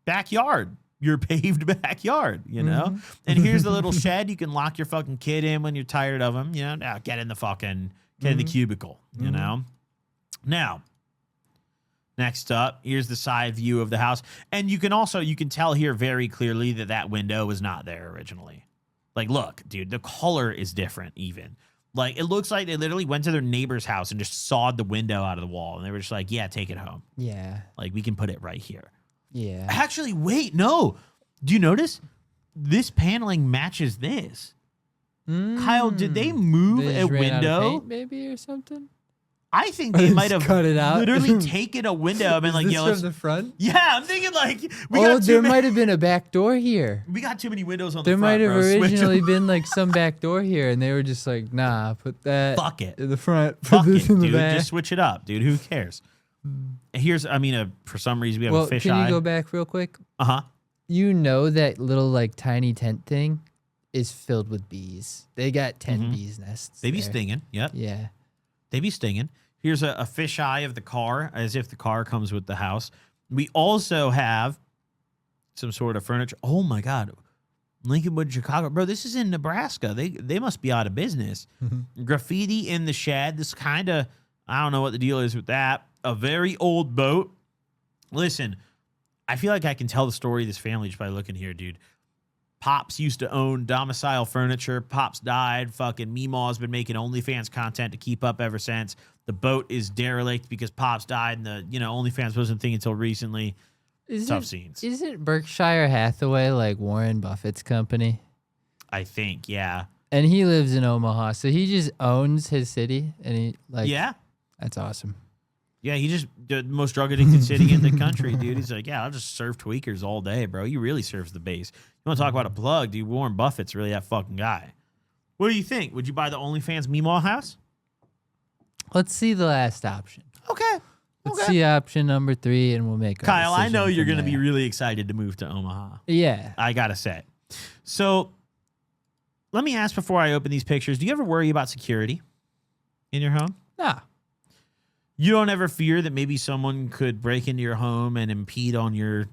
backyard, your paved backyard, you know? And here's the little shed. You can lock your fucking kid in when you're tired of him, you know? Now, get in the cubicle, you know? Now, next up, here's the side view of the house. And you can tell here very clearly that window was not there originally. Like, look, dude, the color is different even. Like, it looks like they literally went to their neighbor's house and just sawed the window out of the wall. And they were just like, yeah, take it home. Yeah. Like, we can put it right here. Yeah. Actually, wait, no. Do you notice? This paneling matches this. Kyle, did they move They a just ran out of window? paint, maybe, or something? I think they might have cut it out. literally taken a window and been like, Is yo, this let's. from the front? Yeah, I'm thinking like There might have been a back door here. we got too many windows on There the front. might have bro. Switch 'em. originally been like some back door here, and they were just like, "Nah, put that Fuck it. in the front, put Fuck this it, in the dude. back." Just switch it up, dude. Who cares? Here's, for some reason we have Well, a fish can eye. you go back real quick? Uh-huh. you know that little like tiny tent thing is filled with bees. They got 10 bees nests. They be there. stinging. Yep. Yeah. They be stinging. Here's a fisheye of the car, as if the car comes with the house. We also have some sort of furniture. Oh my God. Lincolnwood, Chicago. Bro, this is in Nebraska. They must be out of business. Graffiti in the shed. This kind of, I don't know what the deal is with that. A very old boat. Listen, I feel like I can tell the story of this family just by looking here, dude. Pops used to own domicile furniture. Pops died. Fucking Meemaw's been making OnlyFans content to keep up ever since. The boat is derelict because Pops died, and the OnlyFans wasn't a thing until recently. Tough scenes. Isn't Berkshire Hathaway like Warren Buffett's company? I think, yeah. And he lives in Omaha, so he just owns his city, and he like Yeah. That's awesome. Yeah, he just the most drug addicted city in the country, dude. He's like, yeah, I'll just surf tweakers all day, bro. He really surfs the base. You want to talk about a plug, dude? Warren Buffett's really that fucking guy. What do you think? Would you buy the OnlyFans Meemaw house? Let's see the last option. Okay. Let's see option number 3, and we'll make our Kyle, I decision know you're from going to be there. really excited to move to Omaha. Yeah. I got to say. So let me ask before I open these pictures, do you ever worry about security in your home? Nah. You don't ever fear that maybe someone could break into your home and impede on your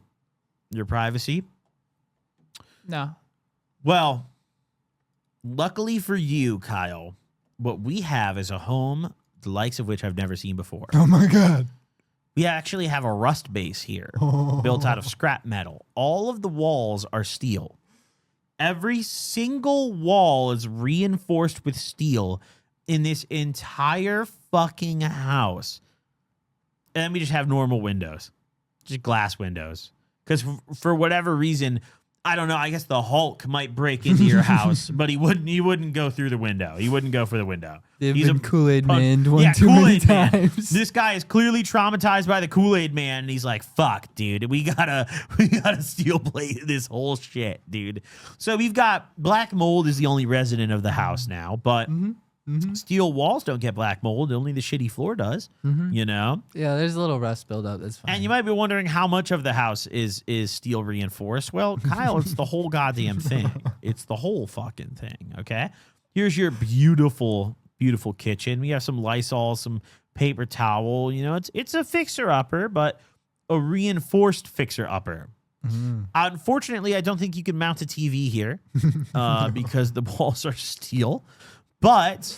privacy? No. Well, luckily for you, Kyle, what we have is a home the likes of which I've never seen before. Oh my God. We actually have a rust base here built out of scrap metal. All of the walls are steel. Every single wall is reinforced with steel in this entire fucking house. And then we just have normal windows, just glass windows. Because for whatever reason, I don't know, I guess the Hulk might break into your house, but he wouldn't go through the window. He wouldn't go for the window. They've He's been a Kool-Aid punk- Man one yeah, too many Kool-Aid Man. times. This guy is clearly traumatized by the Kool-Aid Man, and he's like, fuck, dude, we gotta steel plate this whole shit, dude. So we've got black mold is the only resident of the house now, but steel walls don't get black mold. Only the shitty floor does, you know? Yeah, there's a little rust buildup. That's fine. And you might be wondering how much of the house is steel reinforced. Well, Kyle, it's the whole goddamn thing. It's the whole fucking thing, okay? Here's your beautiful, beautiful kitchen. We have some Lysol, some paper towel. You know, it's a fixer-upper, but a reinforced fixer-upper. Unfortunately, I don't think you can mount a TV here because the walls are steel. But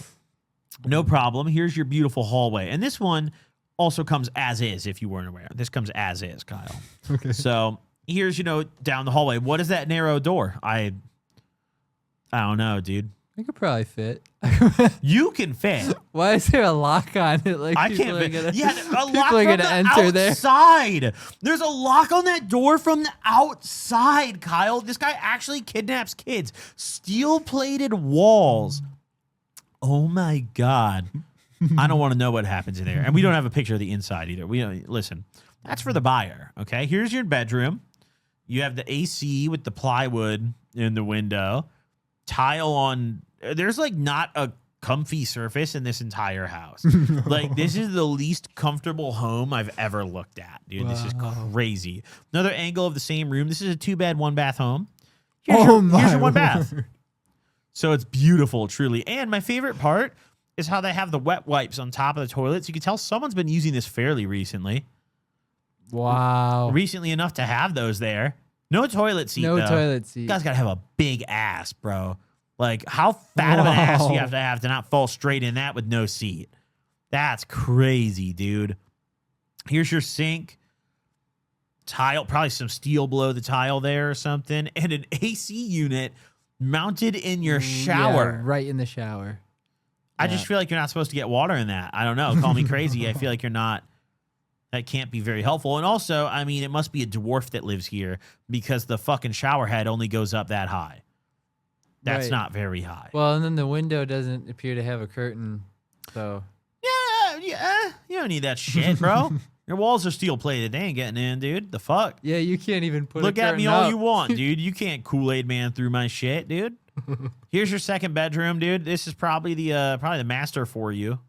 no problem. Here's your beautiful hallway. And this one also comes as is, if you weren't aware. This comes as is, Kyle. Okay. So here's, down the hallway. What is that narrow door? I don't know, dude. I could probably fit. You can fit. Why is there a lock on it? Like I people can't are fit. gonna, Yeah, a people lock are from gonna the enter there. outside. There's a lock on that door from the outside, Kyle. This guy actually kidnaps kids. Steel-plated walls. Oh my God. I don't want to know what happens in there. And we don't have a picture of the inside either. Listen, that's for the buyer. Okay. Here's your bedroom. You have the AC with the plywood in the window. Tile on. There's like not a comfy surface in this entire house. Like this is the least comfortable home I've ever looked at, dude. Wow. This is crazy. Another angle of the same room. This is a 2-bed, 1-bath home. Here's your 1 bath. So it's beautiful, truly. And my favorite part is how they have the wet wipes on top of the toilets. You can tell someone's been using this fairly recently. Wow. Recently enough to have those there. No toilet seat, No though. toilet seat. You guys got to have a big ass, bro. Like, how fat of an ass do you have to not fall straight in that with no seat? That's crazy, dude. Here's your sink. Tile, probably some steel below the tile there or something. And an AC unit mounted in your shower. Yeah, right in the shower. I just feel like you're not supposed to get water in that. I don't know. Call me crazy. I feel like you're not. That can't be very helpful. And also, I mean, it must be a dwarf that lives here because the fucking shower head only goes up that high. That's not very high. Well, and then the window doesn't appear to have a curtain, so. Yeah. You don't need that shit, bro. Your walls are steel plated. They ain't getting in, dude. The fuck? Yeah, you can't even put Look a at me curtain all up. you want, dude. You can't Kool-Aid Man through my shit, dude. Here's your second bedroom, dude. This is probably the master for you.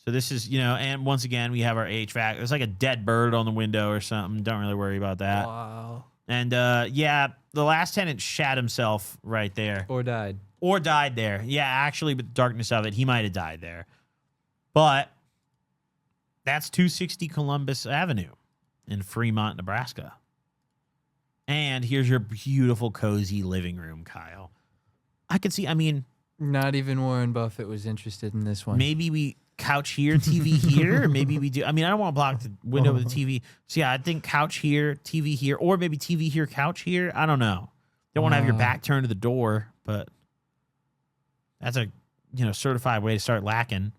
So this is, and once again, we have our HVAC. There's like a dead bird on the window or something. Don't really worry about that. Wow. And yeah, the last tenant shat himself right there. Or died. Or died there. Yeah, actually, with the darkness of it, he might have died there. But that's 260 Columbus Avenue in Fremont, Nebraska. And here's your beautiful, cozy living room, Kyle. I could see, I mean... Not even Warren Buffett was interested in this one. Maybe we couch here, TV here, or maybe we do. I mean, I don't want to block the window with the TV. So yeah, I think couch here, TV here, or maybe TV here, couch here. I don't know. Don't want to have your back turned to the door, but that's a certified way to start lacking.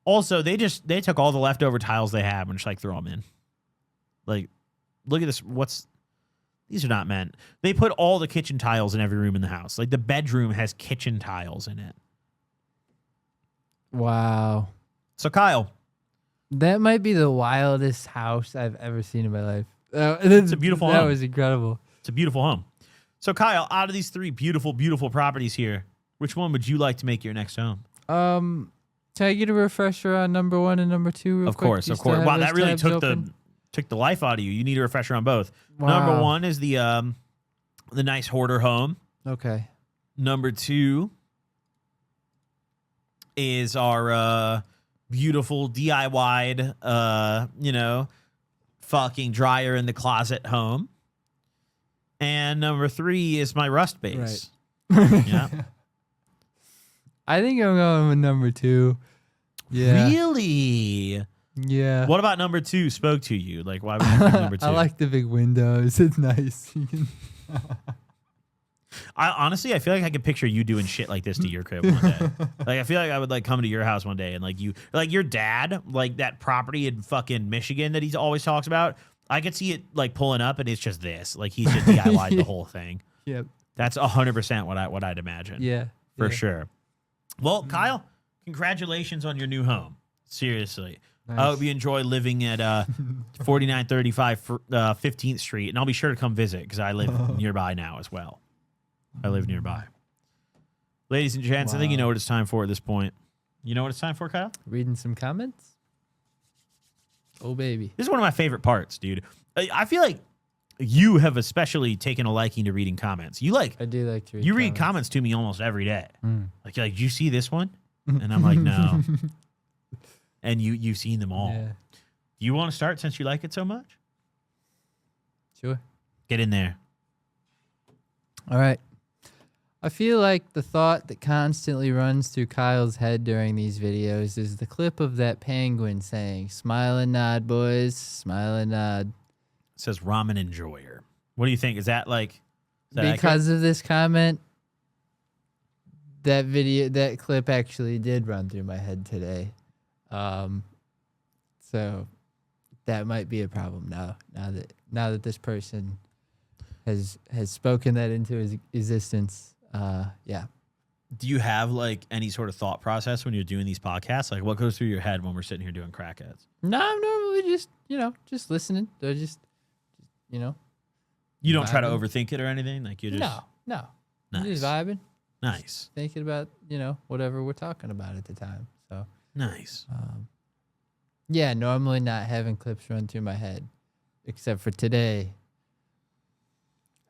Also, they took all the leftover tiles they have and just like throw them in. Like, look at this. These are not meant. They put all the kitchen tiles in every room in the house. Like the bedroom has kitchen tiles in it. Wow. So Kyle, that might be the wildest house I've ever seen in my life. It's a beautiful That home. was incredible. It's a beautiful home. So Kyle, out of these 3 beautiful, beautiful properties here, which one would you like to make your next home? Can I get a refresher on number 1 and number 2 real Of quick? course, You of still course. have Wow, those that really tabs took open? the life out of you. You need a refresher on both. Wow. Number 1 is the nice hoarder home. Okay. Number 2 is our beautiful DIY'd, fucking dryer in the closet home. And number 3 is my rust base. Right. Yeah. I think I'm going with number 2. Yeah. Really? Yeah. What about number 2 spoke to you? Like, why would you pick number 2? I like the big windows. It's nice. Honestly, I feel like I could picture you doing shit like this to your crib one day. Like, I feel like I would like come to your house one day and like your dad, like that property in fucking Michigan that he always talks about. I could see it like pulling up and it's just this. Like he's just DIY'd the whole thing. Yep. That's 100% what I'd imagine. Yeah. For yeah. sure. Well, Kyle, congratulations on your new home. Seriously. Nice. I hope you enjoy living at 4935 15th Street, and I'll be sure to come visit because I live nearby now as well. I live nearby. Ladies and gents, I think you know what it's time for at this point. You know what it's time for, Kyle? Reading some comments? Oh, baby. This is one of my favorite parts, dude. I feel like you have especially taken a liking to reading comments. I do like to read read comments to me almost every day. Mm. Like, you see this one? And I'm like, no. And you've seen them all. Yeah. Do you want to start since you like it so much? Sure. Get in there. All right. I feel like the thought that constantly runs through Kyle's head during these videos is the clip of that penguin saying, "Smile and nod, boys. Smile and nod." It says ramen enjoyer. What do you think? Is that like... Is that Because of this comment, that clip actually did run through my head today. So that might be a problem now that this person has spoken that into his existence. Yeah. Do you have like any sort of thought process when you're doing these podcasts? Like what goes through your head when we're sitting here doing Crackheads? No, I'm normally just listening. Or just You don't try to vibing. overthink it or anything? Like you just... No. I'm Nice. just vibing. Nice. Thinking about, whatever we're talking about at the time. So, Nice. yeah, normally not having clips run through my head. Except for today.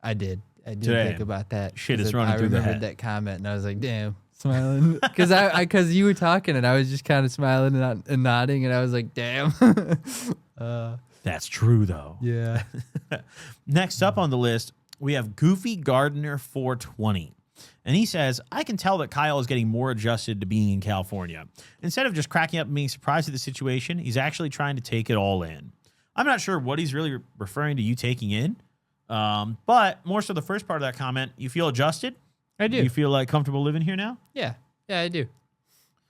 I did Today, think about that. shit is 'cause running through the I remembered head. that comment and I was like, damn, smiling. Because you were talking and I was just kind of smiling and nodding and I was like, damn. That's true, though. Yeah. Next up on the list, we have Goofy Gardener 420. And he says, I can tell that Kyle is getting more adjusted to being in California. Instead of just cracking up and being surprised at the situation, he's actually trying to take it all in. I'm not sure what he's really referring to you taking in, but more so the first part of that comment, you feel adjusted? I do. You feel like comfortable living here now? Yeah, I do.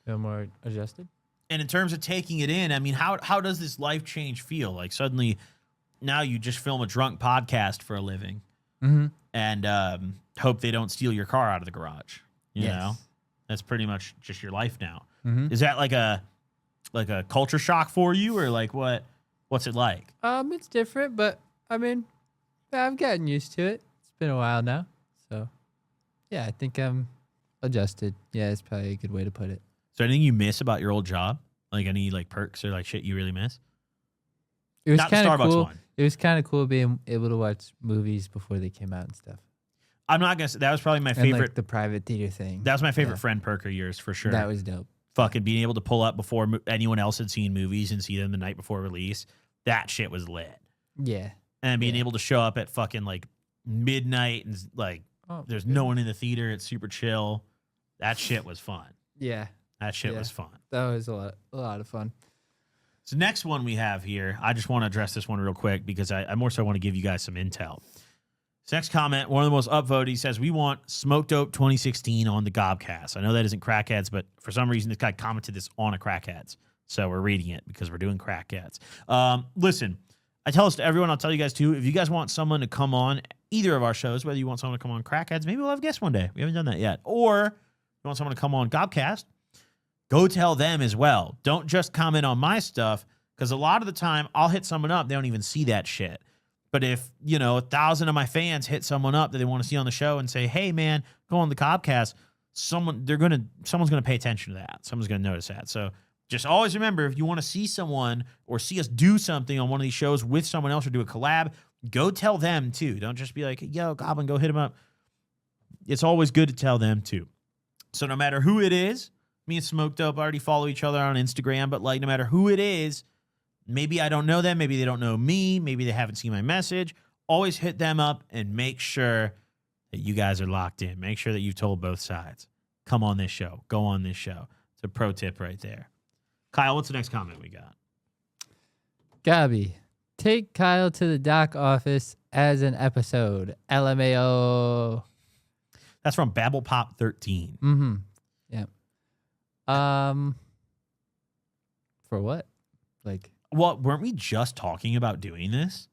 Feel more adjusted. And in terms of taking it in, I mean, how does this life change feel? Like suddenly now you just film a drunk podcast for a living and hope they don't steal your car out of the garage. You know? That's pretty much just your life now. Is that like a culture shock for you or like what's it like? It's different, but I mean, I've gotten used to it. It's been a while now. So yeah, I think I'm adjusted. Yeah, it's probably a good way to put it. Is there anything you miss about your old job? Like any like perks or like shit you really miss? It was Not the kind of Starbucks cool. one. It was kind of cool being able to watch movies before they came out and stuff. I'm not gonna say that was probably my And favorite. like the private theater thing. That was my favorite Yeah. friend perker years for sure. That was dope. Fucking being able to pull up before anyone else had seen movies and see them the night before release. That shit was lit. Yeah. And being Yeah. able to show up at fucking like midnight and like there's no one in the theater. It's super chill. That shit was fun. Yeah. That shit Yeah. was fun. That was a lot of fun. So next one we have here, I just want to address this one real quick because I more so want to give you guys some intel. This next comment, one of the most upvoted, he says, we want Smoke Dope 2016 on the Gobcast. I know that isn't Crackheads, but for some reason this guy commented this on a Crackheads. So we're reading it because we're doing Crackheads. Listen, I tell this to everyone, I'll tell you guys too, if you guys want someone to come on either of our shows, whether you want someone to come on Crackheads, maybe we'll have guests one day. We haven't done that yet. Or you want someone to come on Gobcast, go tell them as well. Don't just comment on my stuff, because a lot of the time I'll hit someone up, they don't even see that shit. But if, 1,000 of my fans hit someone up that they want to see on the show and say, hey man, go on the Gobcast, someone's gonna pay attention to that. Someone's gonna notice that. So just always remember, if you want to see someone or see us do something on one of these shows with someone else or do a collab, go tell them too. Don't just be like, yo, Goblin, go hit him up. It's always good to tell them too. So no matter who it is, me and Smoke Dope already follow each other on Instagram, but like no matter who it is, maybe I don't know them, maybe they don't know me, maybe they haven't seen my message, always hit them up and make sure that you guys are locked in. Make sure that you've told both sides. Come on this show. Go on this show. It's a pro tip right there. Kyle, what's the next comment we got? Gabi, take Kyle to the doc office as an episode. LMAO. That's from Babble Pop 13. Mm-hmm. Yeah. For what? Like, Well, weren't we just talking about doing this?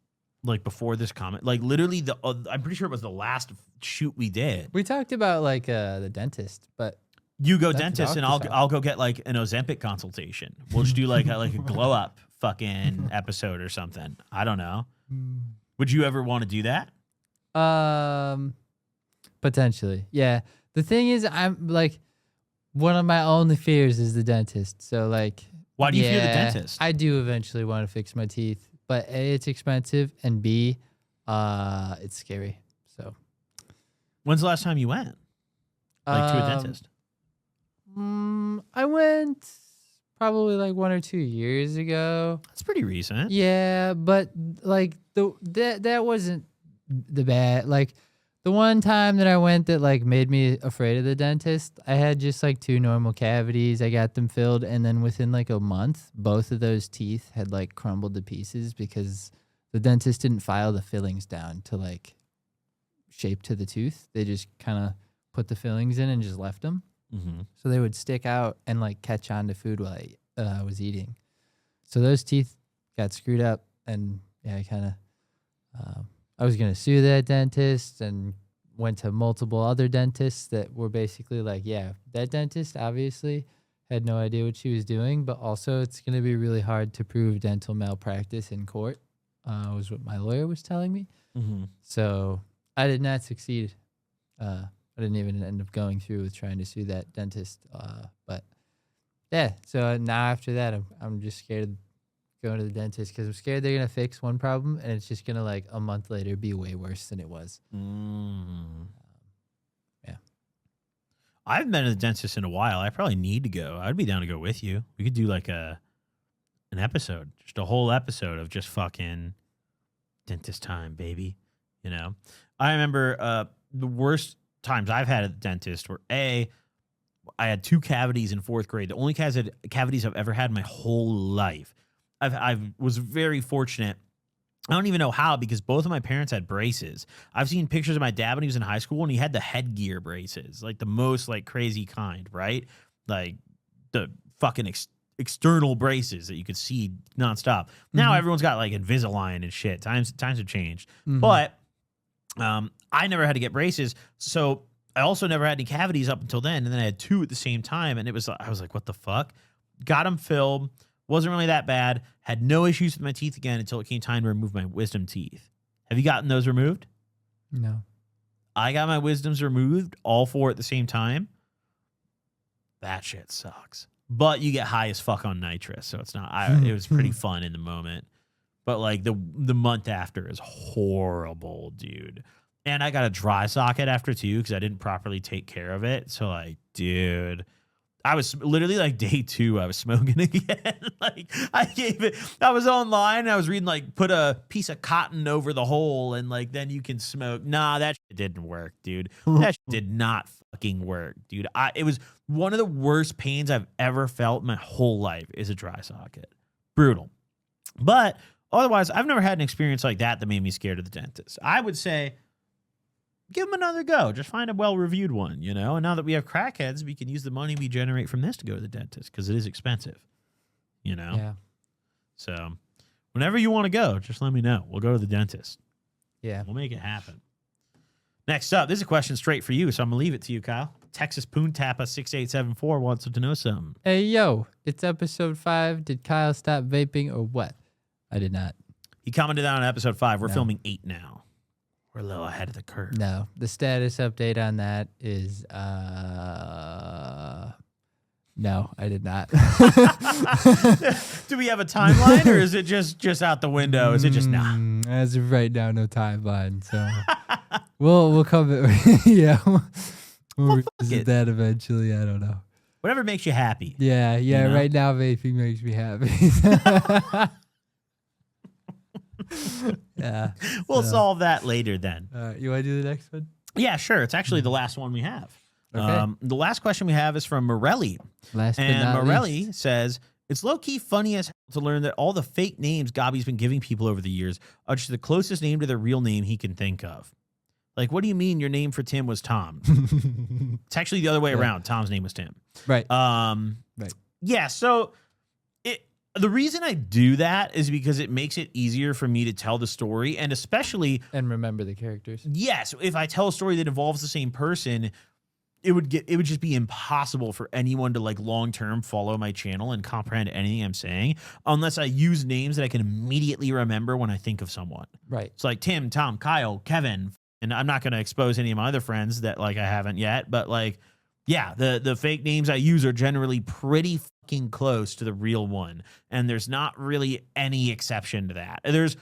Like before this comment? Like literally I'm pretty sure it was the last shoot we did. we talked about like the dentist, but You go That's dentist and doctor's I'll go get like an Ozempic consultation. We'll just do like a glow up fucking episode or something. I don't know. Would you ever want to do that? potentially. Yeah. The thing is, I'm like, one of my only fears is the dentist. So like, Why do you fear the yeah, dentist? I do eventually want to fix my teeth, but A, it's expensive, and B, it's scary. So When's the last time you went? Like to a dentist? I went probably like 1 or 2 years ago. That's pretty recent. Yeah, but like that wasn't the bad. Like the one time that I went that like made me afraid of the dentist, I had just like 2 normal cavities. I got them filled, and then within like a month, both of those teeth had like crumbled to pieces because the dentist didn't file the fillings down to like shape to the tooth. They just kind of put the fillings in and just left them. Mm-hmm. So they would stick out and like catch on to food while I was eating. So those teeth got screwed up, and yeah, I kind of I was gonna sue that dentist and went to multiple other dentists that were basically like, yeah, that dentist obviously had no idea what she was doing, but also it's gonna be really hard to prove dental malpractice in court. Was what my lawyer was telling me. Mm-hmm. So I did not succeed. I didn't even end up going through with trying to sue that dentist. But yeah, so now after that, I'm just scared of going to the dentist because I'm scared they're gonna fix one problem and it's just gonna like a month later be way worse than it was. Yeah. I haven't been to the dentist in a while. I probably need to go. I'd be down to go with you. We could do like an episode, just a whole episode of just fucking dentist time, baby. I remember the worst times I've had at the dentist were I had 2 cavities in 4th grade. The only cavities I've ever had in my whole life. I was very fortunate. I don't even know how, because both of my parents had braces. I've seen pictures of my dad when he was in high school, and he had the headgear braces, like the most like crazy kind, right? Like the fucking external braces that you could see nonstop. Now everyone's got like Invisalign and shit. Times have changed, but I never had to get braces, so I also never had any cavities up until then, and then I had 2 at the same time, and I was like, what the fuck? Got them filled, wasn't really that bad, had no issues with my teeth again until it came time to remove my wisdom teeth. Have you gotten those removed? No. I got my wisdoms removed, all 4 at the same time. That shit sucks. But you get high as fuck on nitrous, so it's not. It was pretty fun in the moment. but like the month after is horrible, dude. And I got a dry socket after too because I didn't properly take care of it. So like, dude, I was literally like day 2, I was smoking again. Like I was online and I was reading like put a piece of cotton over the hole and like then you can smoke. Nah, that shit didn't work, dude. That shit did not fucking work, dude. It was one of the worst pains I've ever felt in my whole life is a dry socket. Brutal. But otherwise, I've never had an experience like that made me scared of the dentist. I would say give them another go. Just find a well-reviewed one, you know? And now that we have Crackheads, we can use the money we generate from this to go to the dentist because it is expensive, you know? Yeah. So whenever you want to go, just let me know. We'll go to the dentist. Yeah. We'll make it happen. Next up, this is a question straight for you, so I'm going to leave it to you, Kyle. Texas Poon Tappa 6874 wants to know something. Hey, yo, it's episode 5. Did Kyle stop vaping or what? I did not. He commented on episode 5. We're No. filming 8 now. We're a little ahead of the curve. No. The status update on that is, no, I did not. Do we have a timeline, or is it just out the window? Is it just nah? As of right now, no timeline. So we'll come. Yeah, we'll revisit it. that eventually. I don't know. Whatever makes you happy. Yeah. You know? Right now, vaping makes me happy. Yeah. We'll solve that later then. You want to do the next one? Yeah, sure. It's actually the last one we have. Okay. The last question we have is from Morelli. Last but And not Morelli least. says, it's low-key funny as hell to learn that all the fake names Gabi's been giving people over the years are just the closest name to their real name he can think of. Like, what do you mean your name for Tim was Tom? It's actually the other way around. Tom's name was Tim. Right. Right. Yeah, so the reason I do that is because it makes it easier for me to tell the story, and especially And remember the characters. yes, if I tell a story that involves the same person, it would just be impossible for anyone to like long term follow my channel and comprehend anything I'm saying unless I use names that I can immediately remember when I think of someone. Right. It's like Tim, Tom, Kyle, Kevin, and I'm not going to expose any of my other friends that like I haven't yet, but like yeah, the fake names I use are generally pretty fucking close to the real one, and there's not really any exception to that. There's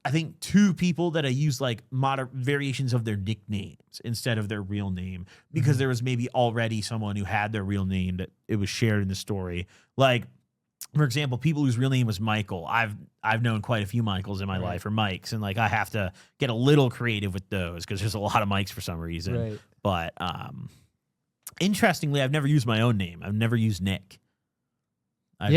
I think 2 people that I use like variations of their nicknames instead of their real name because there was maybe already someone who had their real name that it was shared in the story. Like, for example, people whose real name was Michael. I've known quite a few Michaels in my life, or Mikes, and like I have to get a little creative with those because there's a lot of Mikes for some reason. Right. But interestingly, I've never used my own name. I've never used Nick. I've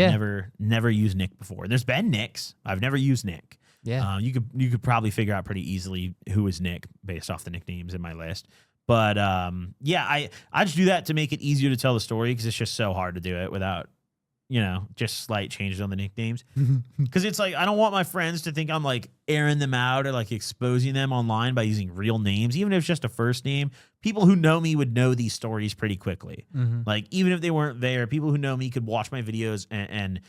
never used Nick before. There's been Nicks. I've never used Nick. Yeah. You could probably figure out pretty easily who is Nick based off the nicknames in my list. But yeah, I just do that to make it easier to tell the story because it's just so hard to do it without, you know, just slight changes on the nicknames. Because it's like I don't want my friends to think I'm like airing them out or like exposing them online by using real names, even if it's just a first name. People who know me would know these stories pretty quickly. Like even if they weren't there, people who know me could watch my videos and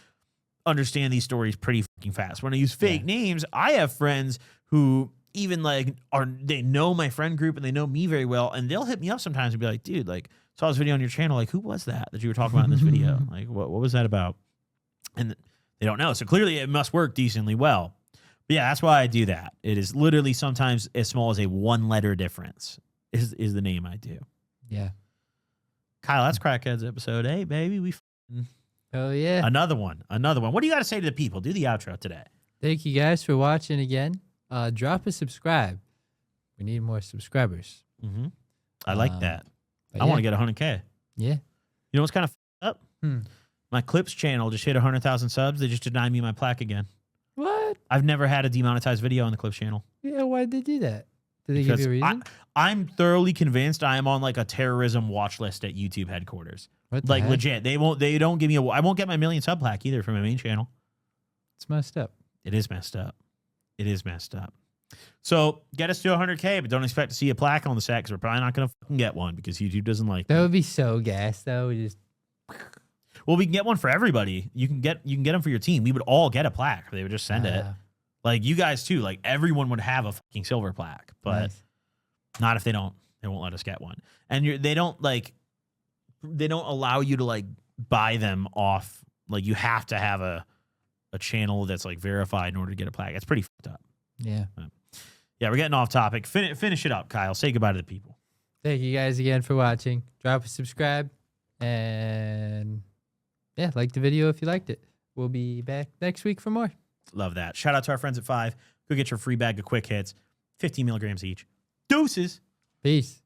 understand these stories pretty fucking fast. When I use fake names, I have friends who even like they know my friend group and they know me very well, and they'll hit me up sometimes and be like, dude, like saw this video on your channel, like who was that you were talking about in this video? Like what was that about? And they don't know. So clearly it must work decently well. But yeah, that's why I do that. It is literally sometimes as small as a 1-letter difference is the name I do. Yeah. Kyle, that's Crackheads episode 8, baby. Oh yeah. Another one. What do you got to say to the people? Do the outro today. Thank you guys for watching again. Drop a subscribe. We need more subscribers. I like that. But I want to get 100K. Yeah. You know what's kind of up? My Clips channel just hit 100,000 subs. They just denied me my plaque again. What? I've never had a demonetized video on the Clips channel. Yeah, why'd they do that? Did they give you a reason? I'm thoroughly convinced I am on like a terrorism watch list at YouTube headquarters. What the Like heck? legit. They don't give me I won't get my 1 million sub plaque either from my main channel. It's messed up. It is messed up. So get us to 100K, but don't expect to see a plaque on the set because we're probably not going to fucking get one because YouTube doesn't like That me. would be so gas though. We just Well, we can get one for everybody. You can get them for your team. We would all get a plaque. They would just send it. Like you guys too. Like everyone would have a fucking silver plaque, but nice. not if they won't let us get one. And they don't allow you to like buy them off. Like you have to have a a channel that's like verified in order to get a plaque. That's pretty fucked up. Yeah. Yeah, we're getting off topic. Finish it up, Kyle. Say goodbye to the people. Thank you guys again for watching. Drop a subscribe and yeah, like the video if you liked it. We'll be back next week for more. Love that. Shout out to our friends at 5. Go get your free bag of quick hits, 15 milligrams each. Deuces. Peace.